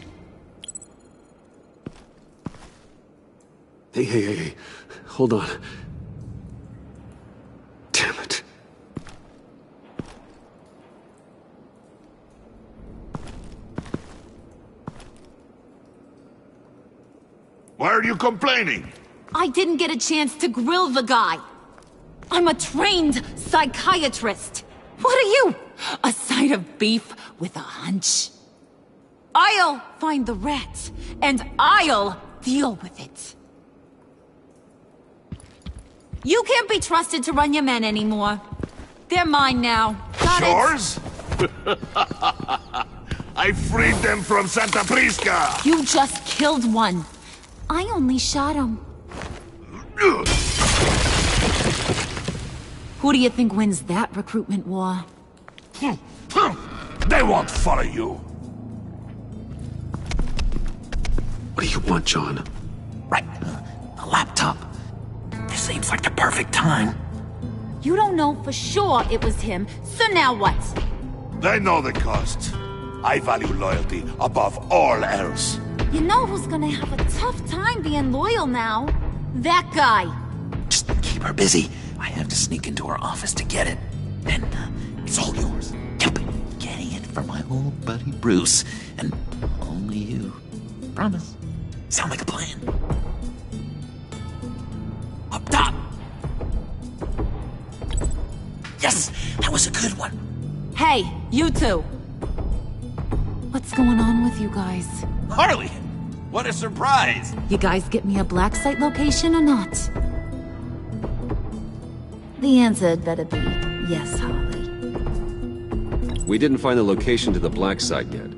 Hey. Hold on. Damn it. Why are you complaining? I didn't get a chance to grill the guy. I'm a trained psychiatrist. What are you? A side of beef with a hunch? I'll find the rat, and I'll deal with it. You can't be trusted to run your men anymore. They're mine now. Got Yours? I freed them from Santa Prisca! You just killed one. I only shot him. Who do you think wins that recruitment war? They won't follow you. What do you want, John? Right. A laptop. This seems like the perfect time. You don't know for sure it was him, so now what? They know the cost. I value loyalty above all else. You know who's gonna have a tough time being loyal now? That guy. Just keep her busy. I have to sneak into her office to get it. And it's all yours. Yep. Getting it for my old buddy Bruce. And only you. Promise. Sound like a plan. Up top! Yes! That was a good one. Hey, you two. What's going on with you guys? Harley! What a surprise! You guys get me a black site location or not? The answer had better be yes, Harley. We didn't find the location to the black site yet,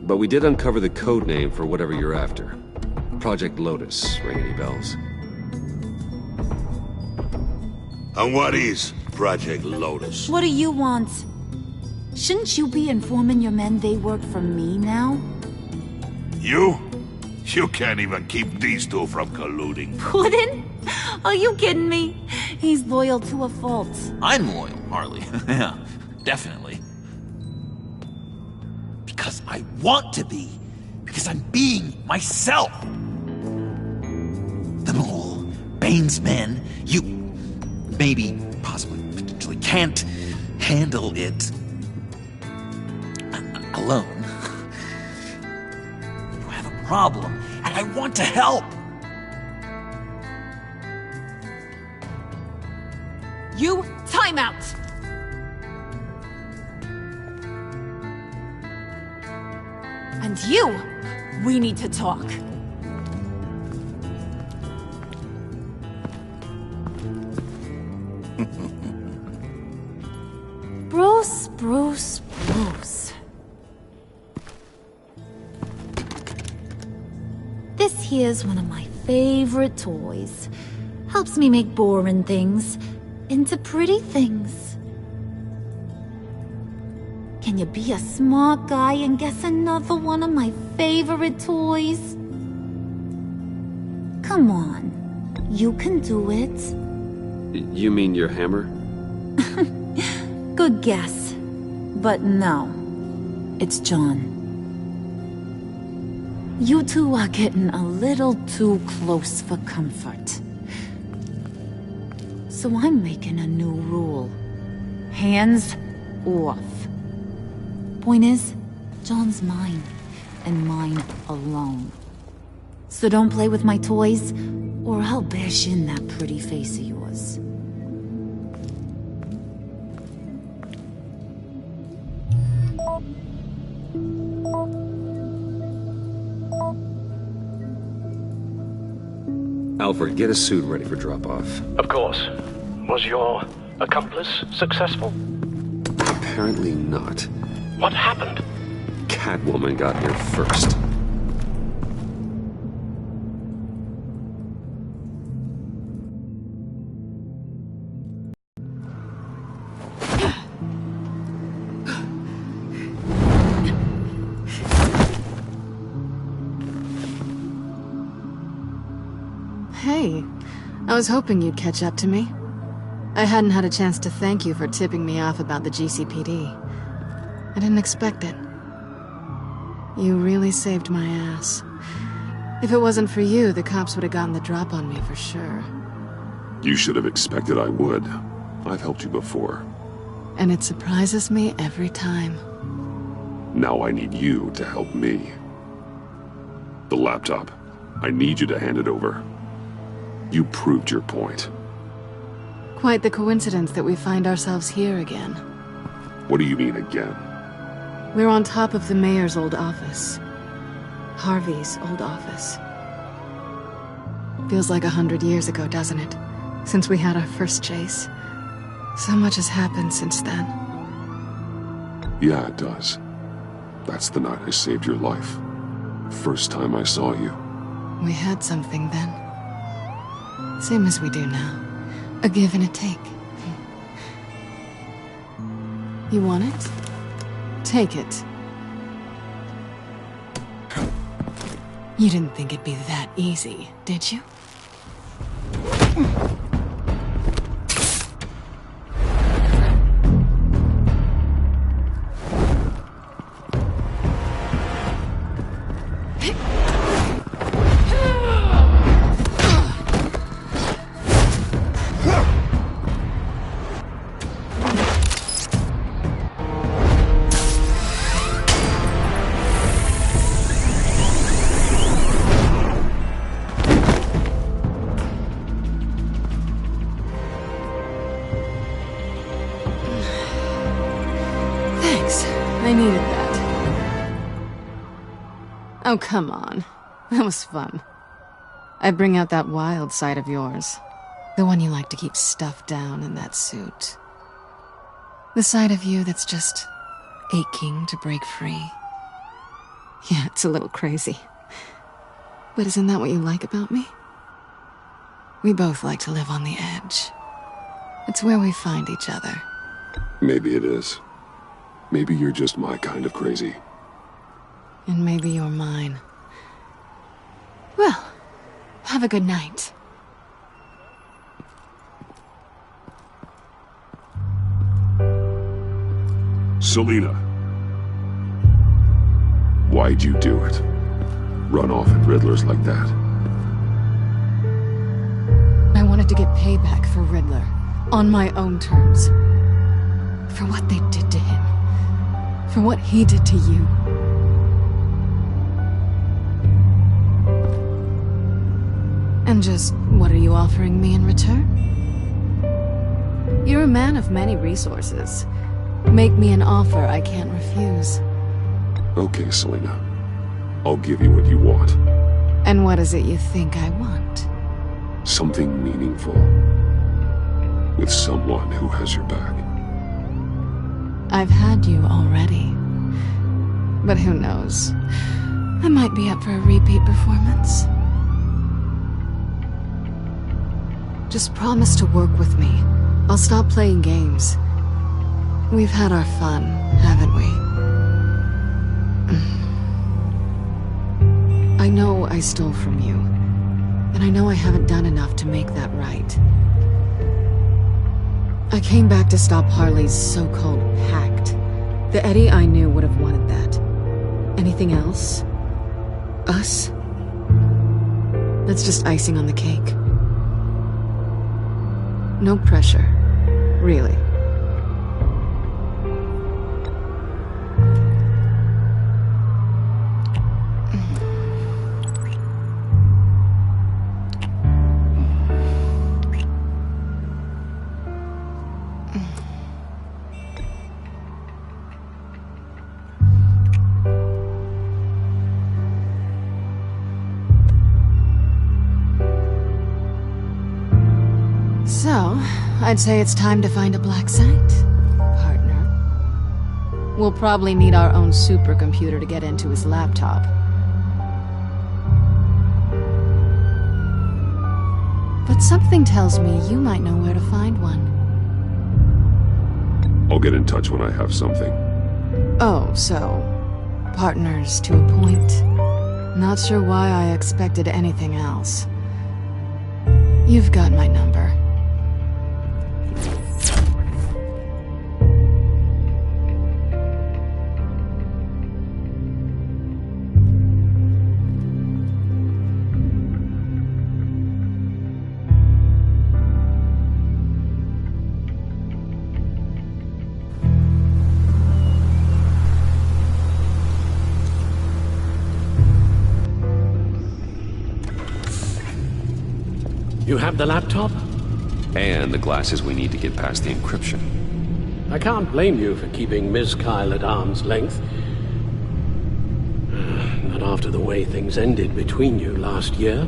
but we did uncover the code name for whatever you're after. Project Lotus. Ring any bells? And what is Project Lotus? What do you want? Shouldn't you be informing your men they work for me now? You? You can't even keep these two from colluding. Puddin'? Are you kidding me? He's loyal to a fault. I'm loyal, Harley. Yeah, definitely. Because I want to be. Because I'm being myself. The mole Rain's men, you maybe, possibly, potentially can't handle it alone. You have a problem, and I want to help. You, time out! And you, we need to talk. Bruce. This here's one of my favorite toys. Helps me make boring things into pretty things. Can you be a smart guy and guess another one of my favorite toys? Come on, you can do it. You mean your hammer? Good guess. But no, it's John. You two are getting a little too close for comfort. So I'm making a new rule. Hands off. Point is, John's mine, and mine alone. So don't play with my toys, or I'll bash in that pretty face of yours. Alfred, get a suit ready for drop-off. Of course. Was your accomplice successful? Apparently not. What happened? Catwoman got here first. Hey, I was hoping you'd catch up to me. I hadn't had a chance to thank you for tipping me off about the GCPD. I didn't expect it. You really saved my ass. If it wasn't for you, the cops would have gotten the drop on me for sure. You should have expected I would. I've helped you before. And it surprises me every time. Now I need you to help me. The laptop. I need you to hand it over. You proved your point. Quite the coincidence that we find ourselves here again. What do you mean again? We're on top of the mayor's old office. Harvey's old office. Feels like 100 years ago, doesn't it? Since we had our first chase. So much has happened since then. Yeah, it does. That's the night I saved your life. First time I saw you. We had something then. Same as we do now. A give and a take. You want it? Take it. You didn't think it'd be that easy, did you? I needed that. Oh, come on. That was fun. I bring out that wild side of yours. The one you like to keep stuffed down in that suit. The side of you that's just aching to break free. Yeah, it's a little crazy. But isn't that what you like about me? We both like to live on the edge. It's where we find each other. Maybe it is. Maybe you're just my kind of crazy. And maybe you're mine. Well, have a good night. Selina. Why'd you do it? Run off at Riddlers like that? I to get payback for Riddler. On my own terms. For what they did to him. For what he did to you. And just what are you offering me in return? You're a man of many resources. Make me an offer I can't refuse. Okay, Selina. I'll give you what you want. And what is it you think I want? Something meaningful. With someone who has your back. I've had you already. But who knows? I might be up for a repeat performance. Just promise to work with me. I'll stop playing games. We've had our fun, haven't we? I know I stole from you. And I know I haven't done enough to make that right. I came back to stop Harley's so-called pact. The Eddie I knew would have wanted that. Anything else? Us? That's just icing on the cake. No pressure. Really. So, I'd say it's time to find a black site, partner. We'll probably need our own supercomputer to get into his laptop. But something tells me you might know where to find one. I'll get in touch when I have something. Oh, so... partners to a point. Not sure why I expected anything else. You've got my number. You have the laptop? And the glasses we need to get past the encryption. I can't blame you for keeping Ms. Kyle at arm's length. Not after the way things ended between you last year.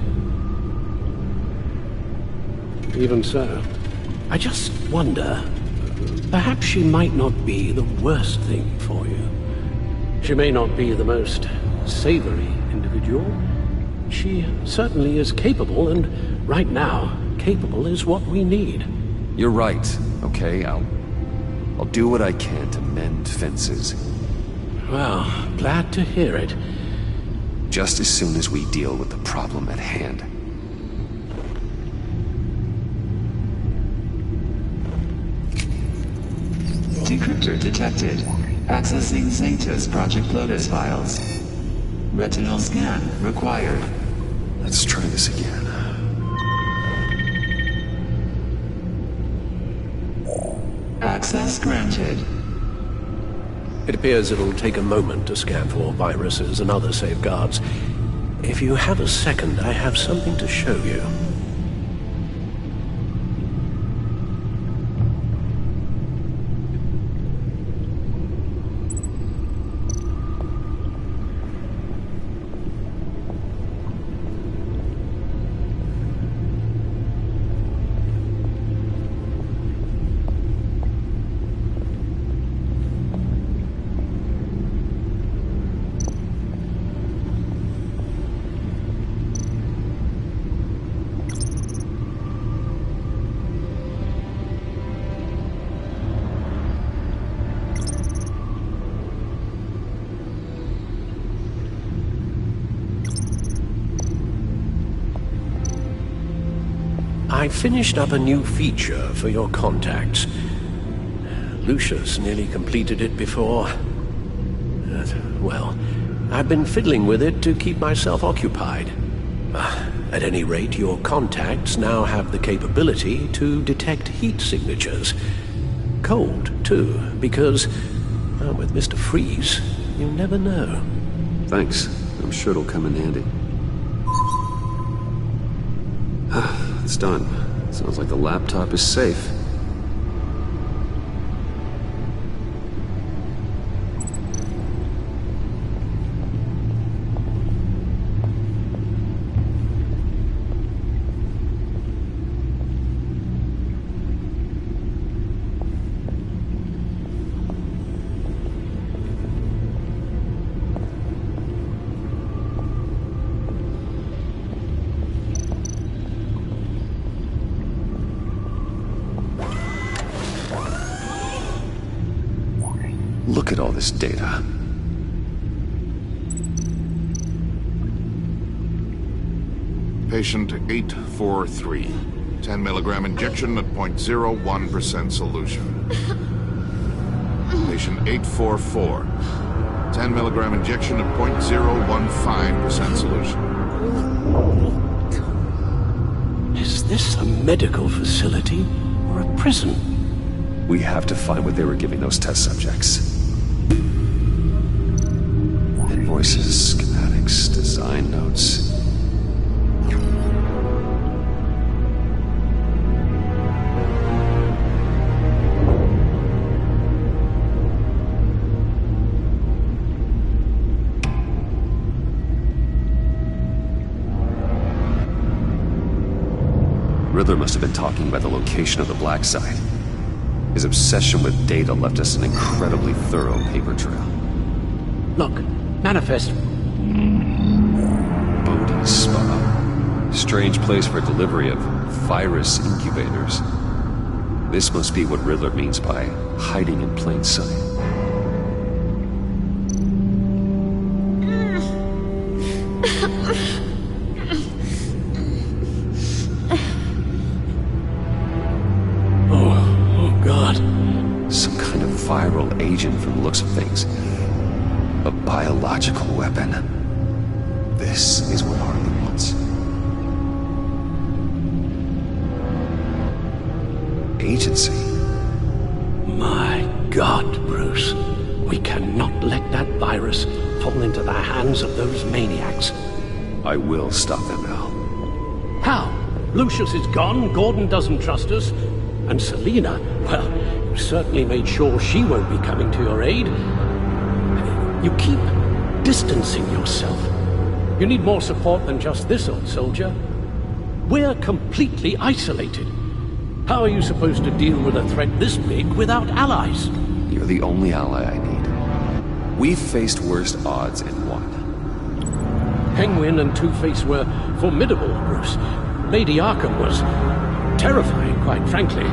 Even so, I just wonder, perhaps she might not be the worst thing for you. She may not be the most savory individual. She certainly is capable, and right now, capable is what we need. You're right, okay? I'll do what I can to mend fences. Well, glad to hear it. Just as soon as we deal with the problem at hand. Decryptor detected. Accessing Sanctus Project Lotus files. Retinal scan required. Let's try this again. Access granted. It appears it'll take a moment to scan for viruses and other safeguards. If you have a second, I have something to show you. I finished up a new feature for your contacts. Lucius nearly completed it before. Well, I've been fiddling with it to keep myself occupied. At any rate, your contacts now have the capability to detect heat signatures. Cold, too, because, well, with Mr. Freeze, you never know. Thanks. I'm sure it'll come in handy. It's done. Sounds like the laptop is safe. Look at all this data. Patient 843. 10 milligram injection at 0.01% solution. Patient 844. 10 milligram injection at 0.015% solution. Is this a medical facility or a prison? We have to find what they were giving those test subjects. Invoices, schematics, design notes. Riddler must have been talking about the location of the black site. His obsession with data left us an incredibly thorough paper trail. Look, manifest. Bodhi Spa. Strange place for delivery of virus incubators. This must be what Riddler means by hiding in plain sight. Viral agent from the looks of things. A biological weapon. This is what Harley wants. Agency. My God, Bruce. We cannot let that virus fall into the hands of those maniacs. I will stop them, Al. How? Lucius is gone, Gordon doesn't trust us, and Selina, well, you certainly made sure she won't be coming to your aid. You keep distancing yourself. You need more support than just this old soldier. We're completely isolated. How are you supposed to deal with a threat this big without allies? You're the only ally I need. We've faced worse odds and won. Penguin and Two-Face were formidable, Bruce. Lady Arkham was terrifying, quite frankly.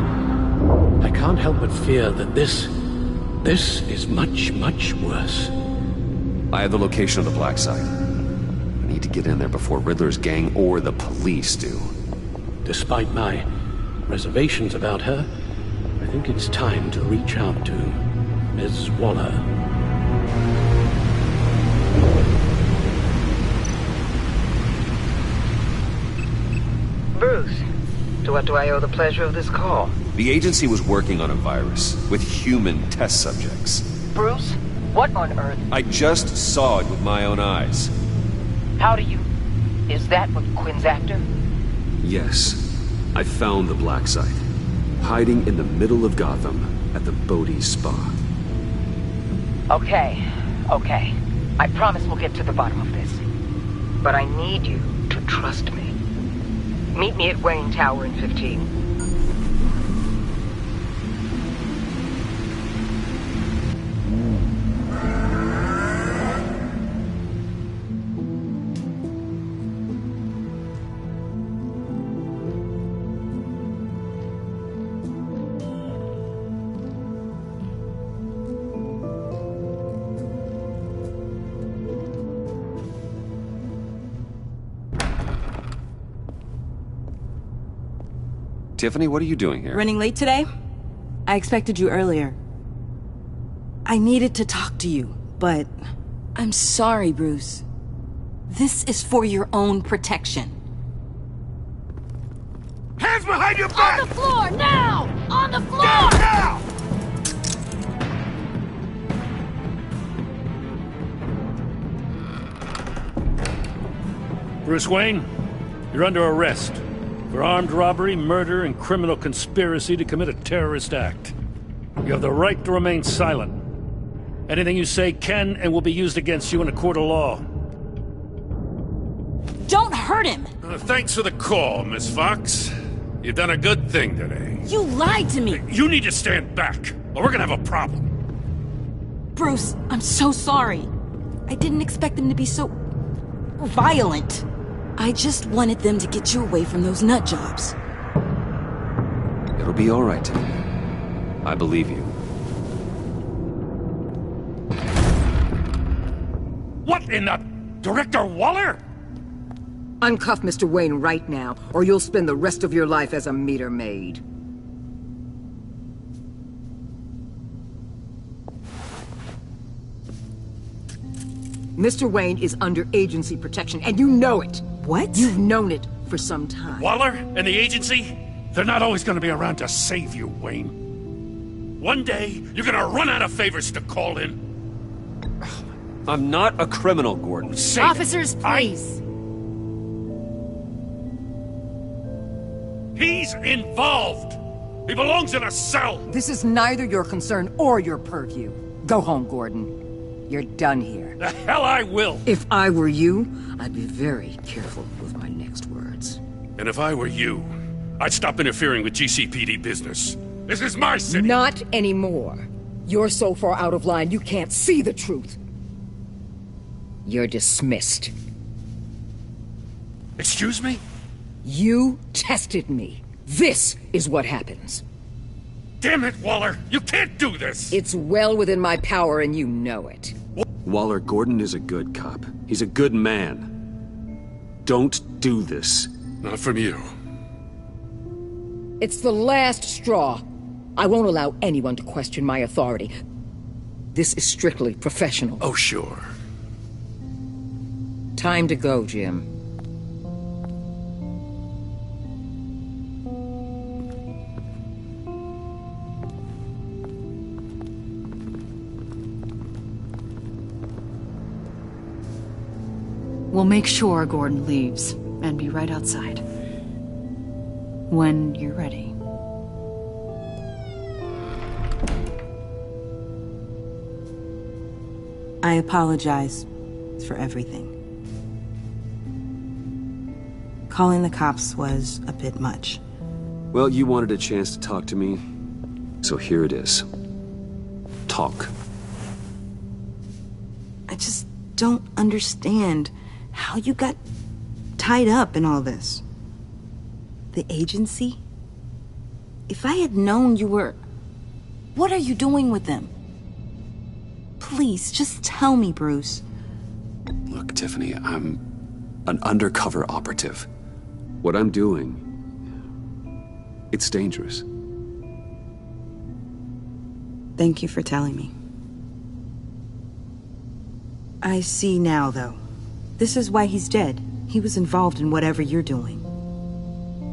I can't help but fear that this is much, much worse. I have the location of the black site. I need to get in there before Riddler's gang or the police do. Despite my reservations about her, I think it's time to reach out to Ms. Waller. Bruce, to what do I owe the pleasure of this call? The agency was working on a virus with human test subjects. Bruce, what on earth? I just saw it with my own eyes. How do you... Is that what Quinn's after? Yes. I found the black site. Hiding in the middle of Gotham at the Bodhi Spa. Okay. I promise we'll get to the bottom of this. But I need you to trust me. Meet me at Wayne Tower in 15. Tiffany, what are you doing here? Running late today? I expected you earlier. I needed to talk to you, but... I'm sorry, Bruce. This is for your own protection. hands behind your back! On the floor, now! On the floor! Down now! Bruce Wayne, you're under arrest for armed robbery, murder, and criminal conspiracy to commit a terrorist act. You have the right to remain silent. Anything you say can and will be used against you in a court of law. Don't hurt him! Thanks for the call, Miss Fox. You've done a good thing today. You lied to me! You need to stand back, or we're gonna have a problem. Bruce, I'm so sorry. I didn't expect them to be so... violent. I just wanted them to get you away from those nut jobs. It'll be all right, Tiffany. I believe you. What in the... Director Waller? Uncuff Mr. Wayne right now, or you'll spend the rest of your life as a meter maid. Mr. Wayne is under agency protection, and you know it. What? You've known it for some time. Waller and the agency? They're not always gonna be around to save you, Wayne. One day, you're gonna run out of favors to call in. I'm not a criminal, Gordon. Officers, please. He's involved! He belongs in a cell! This is neither your concern or your purview. Go home, Gordon. You're done here. The hell I will! If I were you, I'd be very careful with my next words. And if I were you, I'd stop interfering with GCPD business. This is my city! Not anymore. You're so far out of line you can't see the truth. You're dismissed. Excuse me? You tested me. This is what happens. Damn it, Waller! You can't do this! It's well within my power and you know it. Waller, Gordon is a good cop. He's a good man. Don't do this. Not from you. It's the last straw. I won't allow anyone to question my authority. This is strictly professional. Oh, sure. Time to go, Jim. We'll make sure Gordon leaves, and be right outside. When you're ready. I apologize for everything. Calling the cops was a bit much. Well, you wanted a chance to talk to me, so here it is. Talk. I just don't understand how you got tied up in all this. The agency? If I had known you were... What are you doing with them? Please, just tell me, Bruce. Look, Tiffany, I'm an undercover operative. What I'm doing, it's dangerous. Thank you for telling me. I see now, though. This is why he's dead. He was involved in whatever you're doing.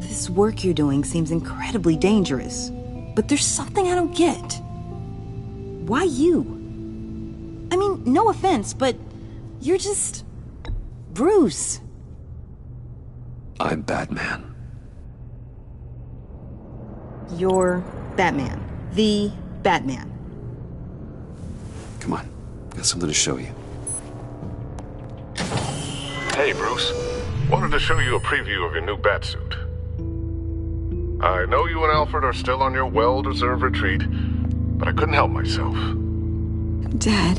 This work you're doing seems incredibly dangerous. But there's something I don't get. Why you? I mean, no offense, but you're just... Bruce. I'm Batman. You're Batman. The Batman. Come on, got something to show you. Hey, Bruce. Wanted to show you a preview of your new Batsuit. I know you and Alfred are still on your well-deserved retreat, but I couldn't help myself. Dad.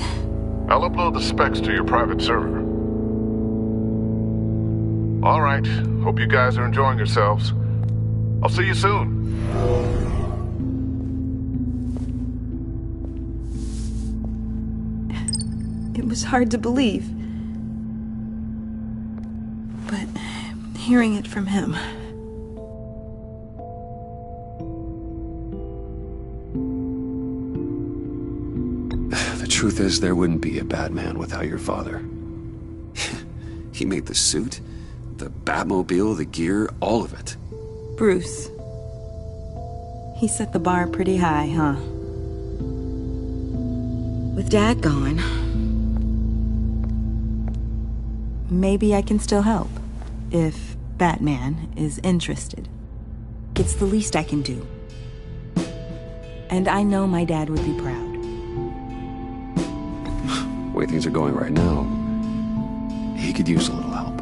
I'll upload the specs to your private server. All right. Hope you guys are enjoying yourselves. I'll see you soon. It was hard to believe. But hearing it from him... The truth is, there wouldn't be a Batman without your father. He made the suit, the Batmobile, the gear, all of it. Bruce, He set the bar pretty high, huh? With Dad gone, maybe I can still help, if Batman is interested. It's the least I can do. And I know my dad would be proud. The way things are going right now, he could use a little help.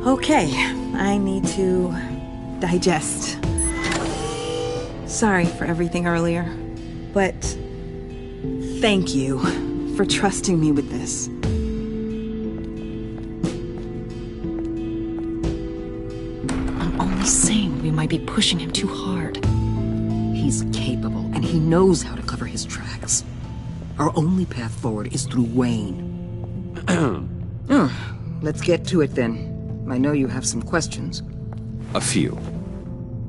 Okay, I need to digest. Sorry for everything earlier, but thank you for trusting me with this. I'm only saying we might be pushing him too hard. He's capable, and he knows how to cover his tracks. Our only path forward is through Wayne. Let's get to it then. I know you have some questions. A few.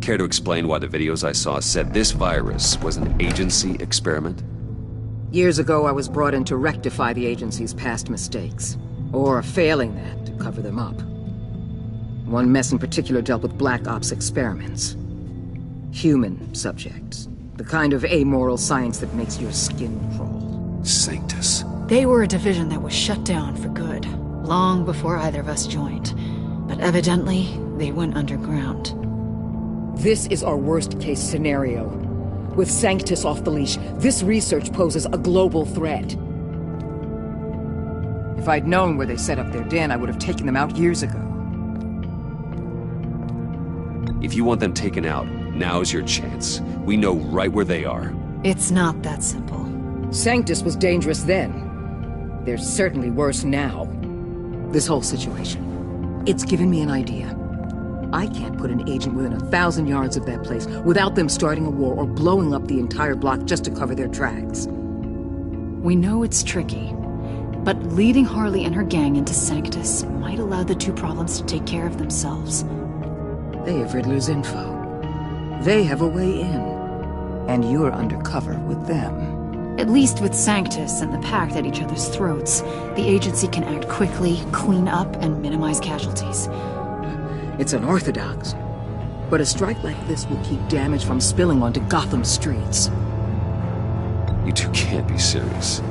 Care to explain why the videos I saw said this virus was an agency experiment? Years ago, I was brought in to rectify the agency's past mistakes. Or failing that, to cover them up. One mess in particular dealt with Black Ops experiments. Human subjects. The kind of amoral science that makes your skin crawl. Sanctus. They were a division that was shut down for good, long before either of us joined. But evidently, they went underground. This is our worst-case scenario. With Sanctus off the leash, this research poses a global threat. If I'd known where they set up their den, I would have taken them out years ago. If you want them taken out, now's your chance. We know right where they are. It's not that simple. Sanctus was dangerous then. They're certainly worse now. This whole situation, it's given me an idea. I can't put an agent within 1,000 yards of that place without them starting a war or blowing up the entire block just to cover their tracks. We know it's tricky, but leading Harley and her gang into Sanctus might allow the two problems to take care of themselves. They have Riddler's info. They have a way in. And you're undercover with them. At least with Sanctus and the Pact at each other's throats, the agency can act quickly, clean up, and minimize casualties. It's unorthodox. But a strike like this will keep damage from spilling onto Gotham streets. You two can't be serious.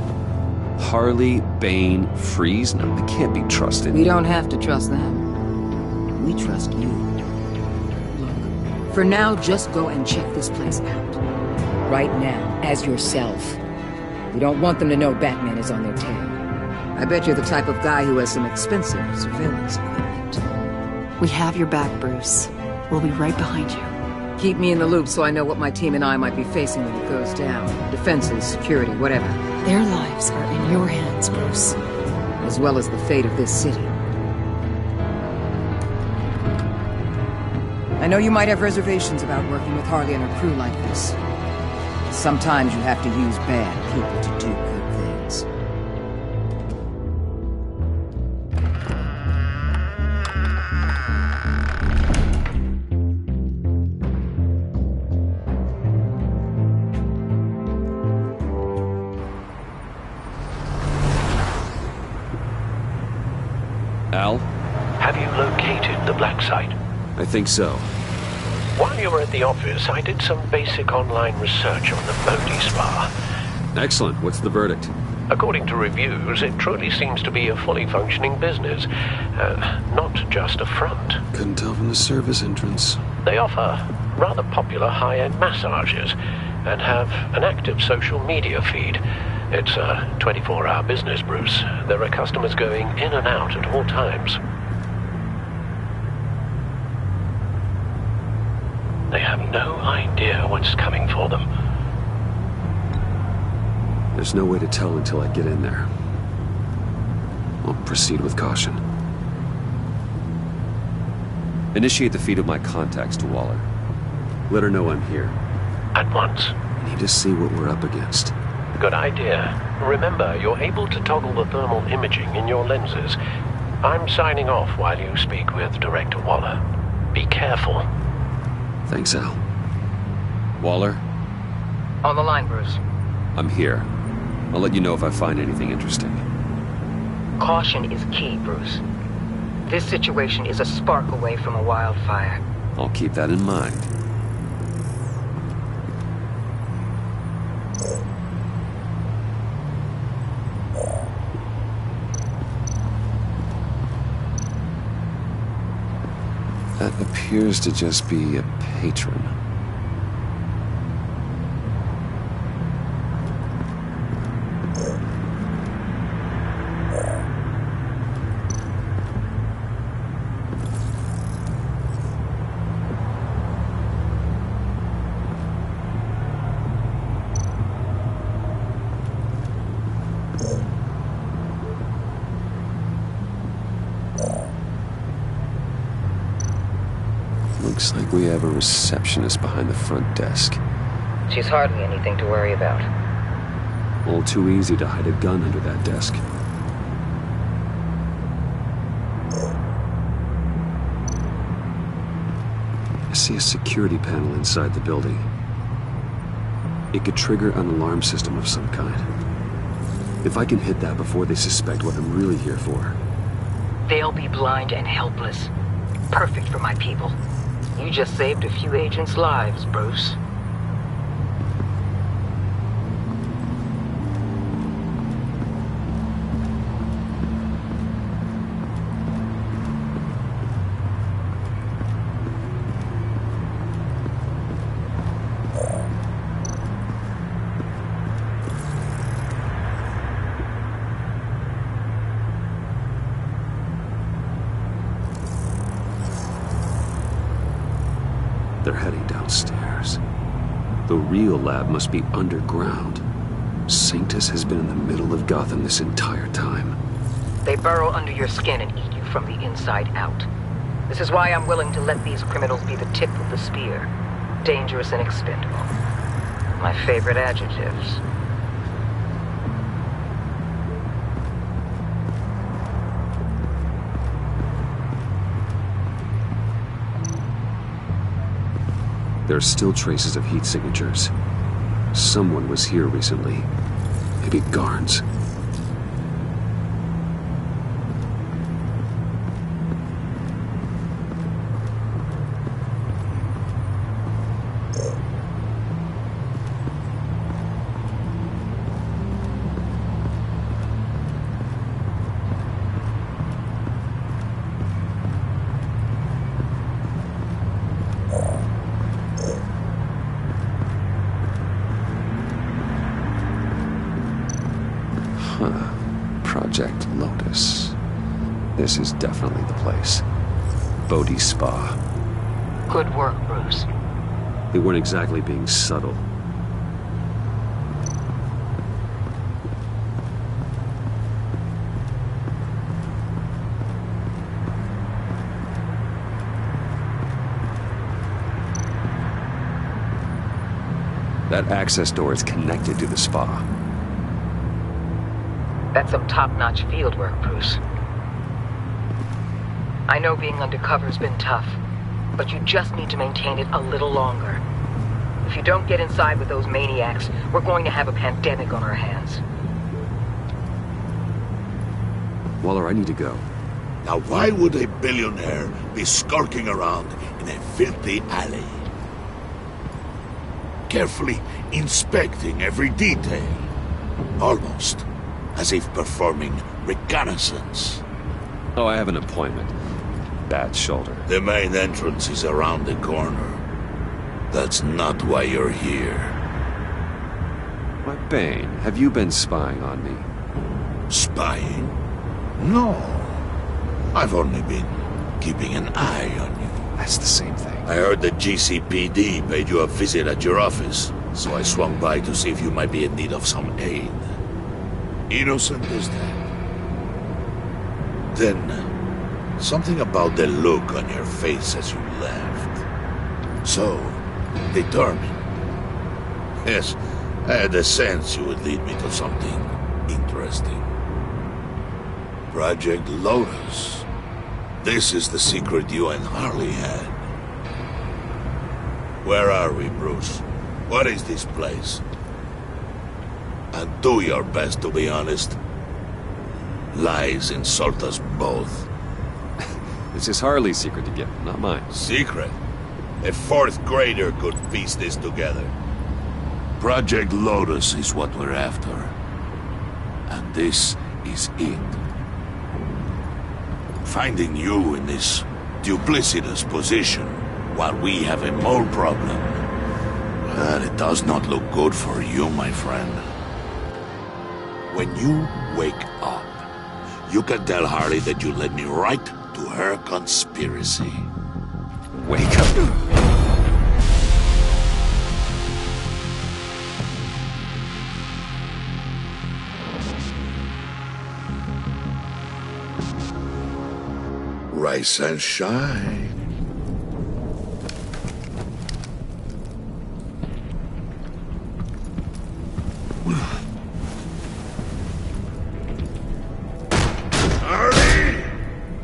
Harley, Bane, Freeze? No, they can't be trusted. We don't have to trust them. We trust you. Look, for now, just go and check this place out. Right now, as yourself. We don't want them to know Batman is on their tail. I bet you're the type of guy who has some expensive surveillance equipment. We have your back, Bruce. We'll be right behind you. Keep me in the loop so I know what my team and I might be facing when it goes down. Defenses, security, whatever. Their lives are in your hands, Bruce. As well as the fate of this city. I know you might have reservations about working with Harley and her crew like this. Sometimes you have to use bad people to do good things. Al? Have you located the black site? I think so. While you were at the office, I did some basic online research on the Bodhi Spa. Excellent. What's the verdict? According to reviews, it truly seems to be a fully functioning business. Not just a front. Couldn't tell from the service entrance. They offer rather popular high-end massages and have an active social media feed. It's a 24-hour business, Bruce. There are customers going in and out at all times. They have no idea what's coming for them. There's no way to tell until I get in there. I'll proceed with caution. Initiate the feed of my contacts to Waller. Let her know I'm here. At once. I need to see what we're up against. Good idea. Remember, you're able to toggle the thermal imaging in your lenses. I'm signing off while you speak with Director Waller. Be careful. Thanks, Al. Waller? On the line, Bruce. I'm here. I'll let you know if I find anything interesting. Caution is key, Bruce. This situation is a spark away from a wildfire. I'll keep that in mind. That appears to just be a patron. Looks like we have a receptionist behind the front desk. She's hardly anything to worry about. All too easy to hide a gun under that desk. I see a security panel inside the building. It could trigger an alarm system of some kind. If I can hit that before they suspect what I'm really here for. They'll be blind and helpless. Perfect for my people. You just saved a few agents' lives, Bruce. They're heading downstairs. The real lab must be underground. Sanctus has been in the middle of Gotham this entire time. They burrow under your skin and eat you from the inside out. This is why I'm willing to let these criminals be the tip of the spear. Dangerous and expendable. My favorite adjectives. There are still traces of heat signatures. Someone was here recently. Maybe Garns. Project Lotus. This is definitely the place. Bodhi Spa. Good work, Bruce. They weren't exactly being subtle. That access door is connected to the spa. That's some top-notch field work, Bruce. I know being undercover's been tough, but you just need to maintain it a little longer. If you don't get inside with those maniacs, we're going to have a pandemic on our hands. Waller, I need to go. Now why would a billionaire be skulking around in a filthy alley? Carefully inspecting every detail. Almost as if performing reconnaissance. Oh, I have an appointment. Bad shoulder. The main entrance is around the corner. That's not why you're here. Why, Bane, have you been spying on me? Spying? No. I've only been keeping an eye on you. That's the same thing. I heard the GCPD paid you a visit at your office, so I swung by to see if you might be in need of some aid. Innocent as that. Then, something about the look on your face as you left. So, determined. Yes, I had a sense you would lead me to something interesting. Project Lotus. This is the secret you and Harley had. Where are we, Bruce? What is this place? And do your best to be honest. Lies insult us both. This is Harley's secret to get, not mine. Secret? A fourth grader could piece this together. Project Lotus is what we're after. And this is it. Finding you in this duplicitous position while we have a mole problem. But it does not look good for you, my friend. When you wake up, you can tell Harley that you led me right to her conspiracy. Wake up. Rise and shine.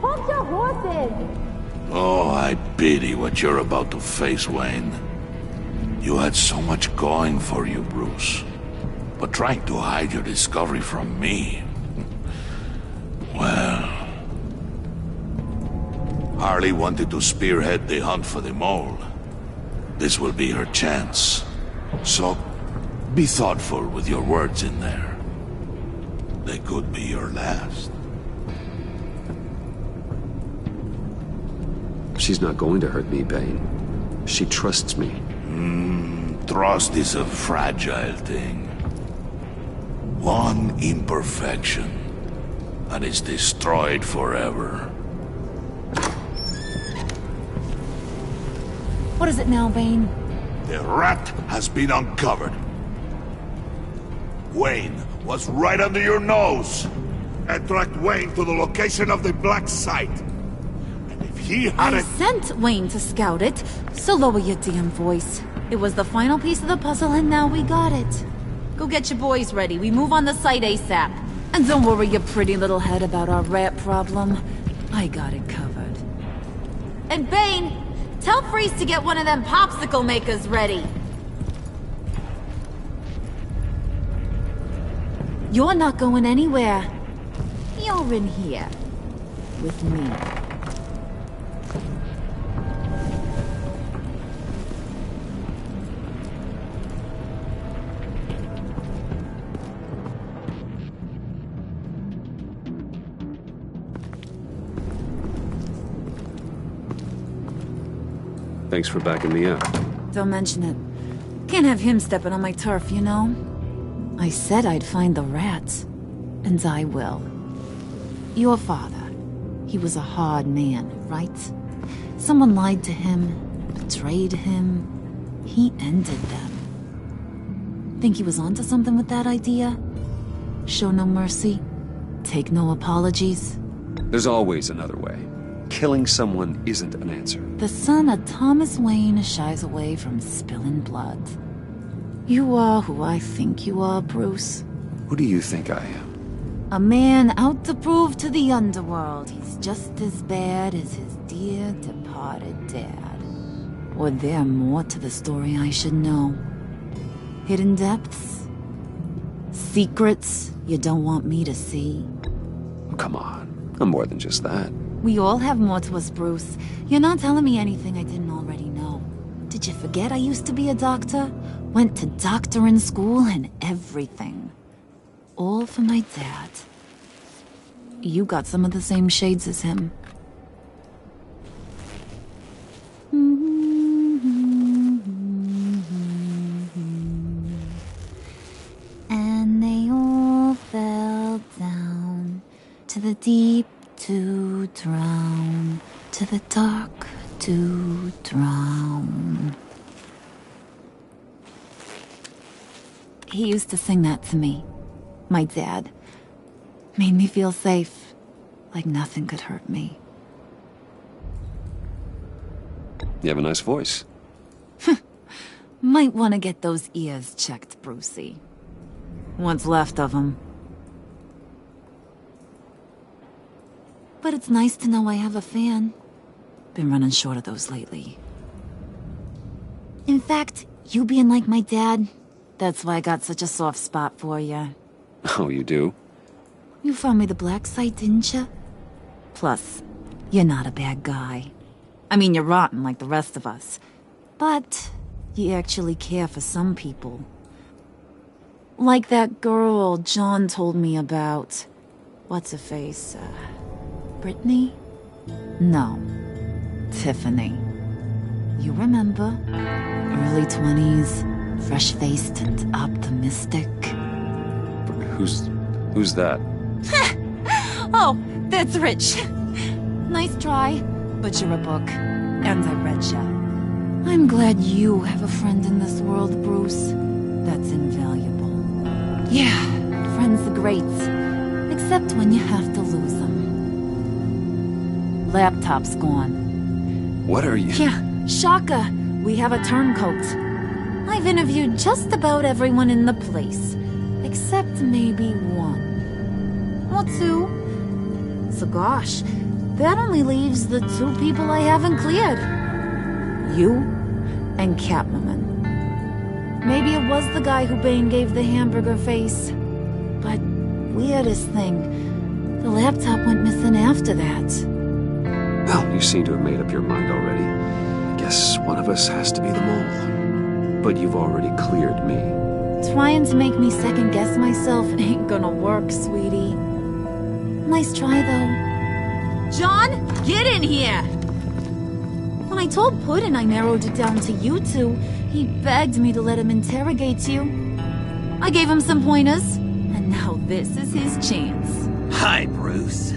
Hold your horses! Oh, I pity what you're about to face, Wayne. You had so much going for you, Bruce. But trying to hide your discovery from me... Well... Harley wanted to spearhead the hunt for the mole. This will be her chance. So, be thoughtful with your words in there. They could be your last. She's not going to hurt me, Bane. She trusts me. Trust is a fragile thing. One imperfection, and it's destroyed forever. What is it now, Bane? The rat has been uncovered. Wayne was right under your nose. And tracked Wayne to the location of the black site. And if he I hadn't... sent Wayne to scout it, so lower your damn voice. It was the final piece of the puzzle and now we got it. Go get your boys ready, we move on the site ASAP. And don't worry your pretty little head about our rat problem. I got it covered. And Bane, tell Freeze to get one of them popsicle makers ready. You're not going anywhere. You're in here. With me. Thanks for backing me up. Don't mention it. Can't have him stepping on my turf, you know? I said I'd find the rats. And I will. Your father. He was a hard man, right? Someone lied to him, betrayed him. He ended them. Think he was onto something with that idea? Show no mercy? Take no apologies? There's always another way. Killing someone isn't an answer. The son of Thomas Wayne shies away from spilling blood. You are who I think you are, Bruce. Who do you think I am? A man out to prove to the underworld he's just as bad as his dear departed dad. Or there more to the story I should know? Hidden depths? Secrets you don't want me to see? Oh, come on. I'm more than just that. We all have more to us, Bruce. You're not telling me anything I didn't already know. Did you forget I used to be a doctor? Went to doctoring school and everything. All for my dad. You got some of the same shades as him. And they all fell down to the deep to drown, to the dark to drown. He used to sing that to me. My dad. Made me feel safe. Like nothing could hurt me. You have a nice voice. Might want to get those ears checked, Brucey. What's left of them. But it's nice to know I have a fan. Been running short of those lately. In fact, you being like my dad, that's why I got such a soft spot for you. Oh, you do? You found me the black site, didn't you? Plus, you're not a bad guy. I mean, you're rotten like the rest of us. But you actually care for some people. Like that girl John told me about. What's her face? Brittany? No. Tiffany. You remember? Early 20s, fresh-faced and optimistic. Who's that? Oh, that's Rich. Nice try, but you're a book, and I read ya. I'm glad you have a friend in this world, Bruce. That's invaluable. Yeah, friends are great, except when you have to lose them. Laptop's gone. What are you? Yeah, Shaka. We have a turncoat. I've interviewed just about everyone in the place, except maybe one. Or two. So gosh, that only leaves the two people I haven't cleared. You and Catwoman. Maybe it was the guy who Bane gave the hamburger face. But weirdest thing, the laptop went missing after that. Well, you seem to have made up your mind already. Guess one of us has to be the mole. But you've already cleared me. Trying to make me second-guess myself ain't gonna work, sweetie. Nice try, though. John, get in here! When I told Puddin' I narrowed it down to you two, he begged me to let him interrogate you. I gave him some pointers, and now this is his chance. Hi, Bruce.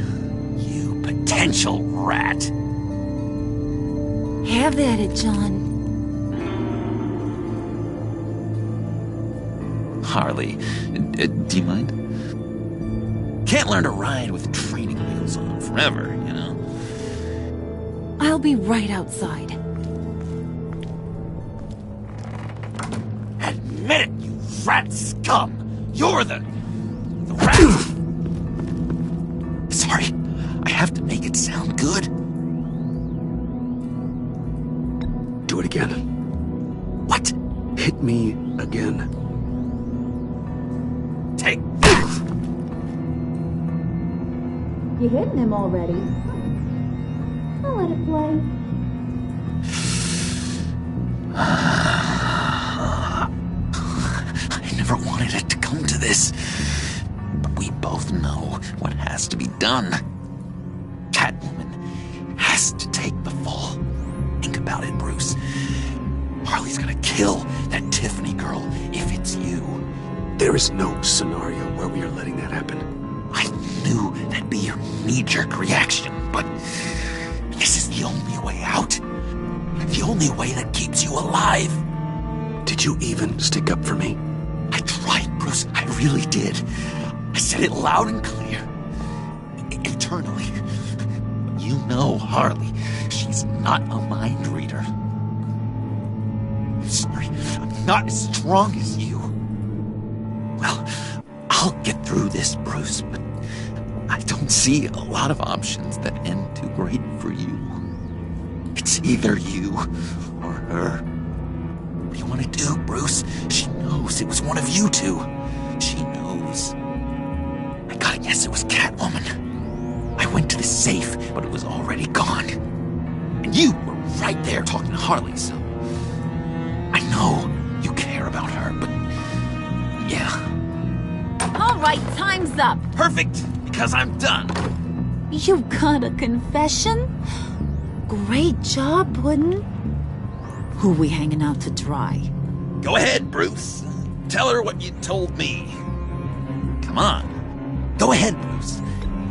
You potential rat. Have at it, John. Harley, do you mind? Can't learn to ride with training wheels on forever, you know? I'll be right outside. Admit it, you rat scum! You're the rat! Sorry, I have to make it sound good. Do it again. What? Hit me again. Take that! You hitting him already? I'll let it play. I never wanted it to come to this. But we both know what has to be done. Catwoman has to take the fall. Think about it, Bruce. Harley's gonna kill that Tiffany girl if it's you. There is no scenario where we are letting that happen. I knew that'd be your knee-jerk reaction, but this is the only way out. The only way that keeps you alive. Did you even stick up for me? I tried, Bruce. I really did. I said it loud and clear. Eternally. But you know Harley. She's not a mind reader. I'm sorry. I'm not as strong as you. Well, I'll get through this, Bruce, but I don't see a lot of options that end too great for you. It's either you or her. What do you want to do, Bruce? She knows it was one of you two. She knows. I gotta guess it was Catwoman. I went to the safe, but it was already gone. And you were right there talking to Harley, so I know you care about her, but yeah. All right, time's up. Perfect, because I'm done. You got a confession? Great job, Puddin'. Who we hanging out to dry? Go ahead, Bruce. Tell her what you told me. Come on. Go ahead, Bruce.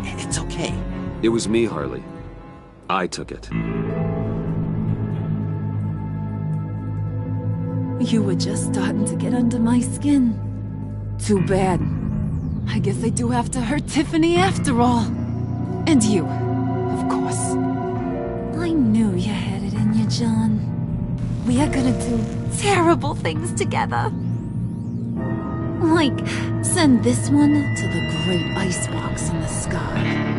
It's okay. It was me, Harley. I took it. You were just starting to get under my skin. Too bad. I guess I do have to hurt Tiffany after all. And you, of course. I knew you had it in you, John. We are gonna do terrible things together. Like, send this one to the great icebox in the sky.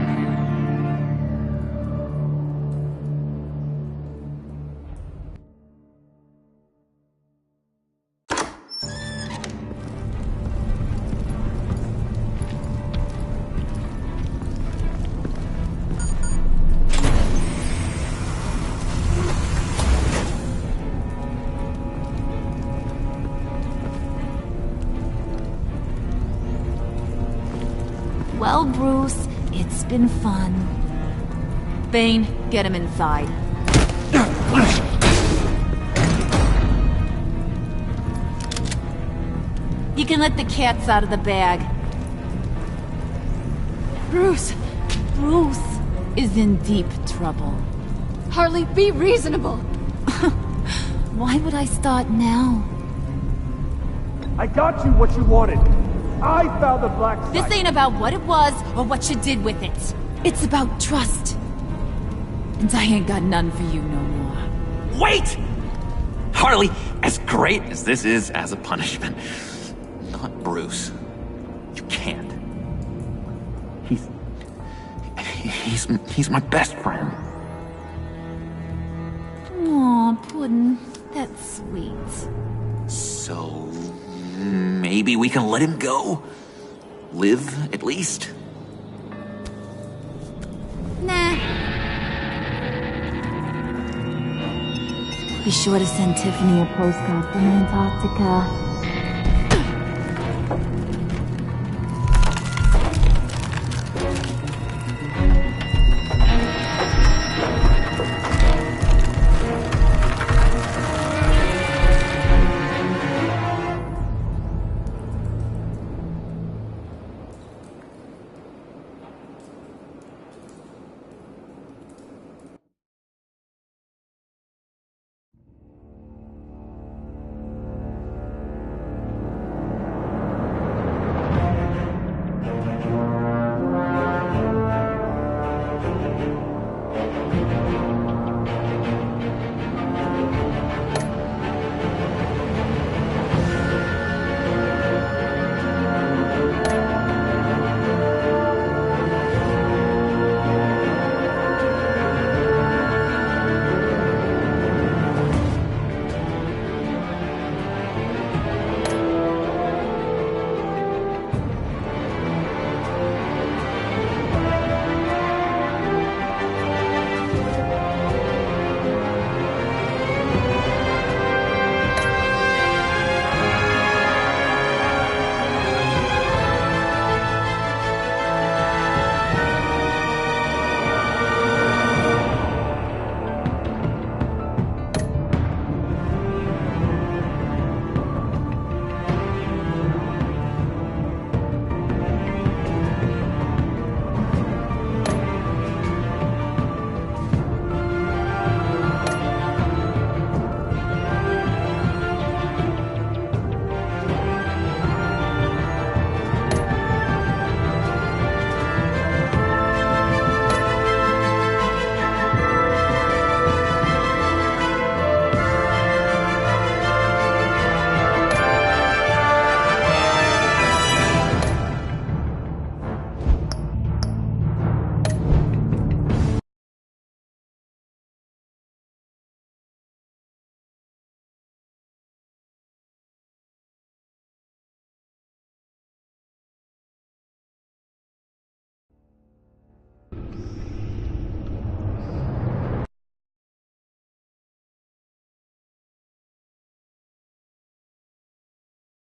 Well, Bruce, it's been fun. Bane, get him inside. You can let the cats out of the bag. Bruce! Bruce is in deep trouble. Harley, be reasonable! Why would I start now? I got you what you wanted. I found the black site. This ain't about what it was or what you did with it. It's about trust. And I ain't got none for you no more. Wait! Harley, as great as this is as a punishment, not Bruce. You can't. He's my best friend. Aw, Puddin'. That's sweet. So, maybe we can let him go? Live, at least? Nah. Be sure to send Tiffany a postcard from Antarctica.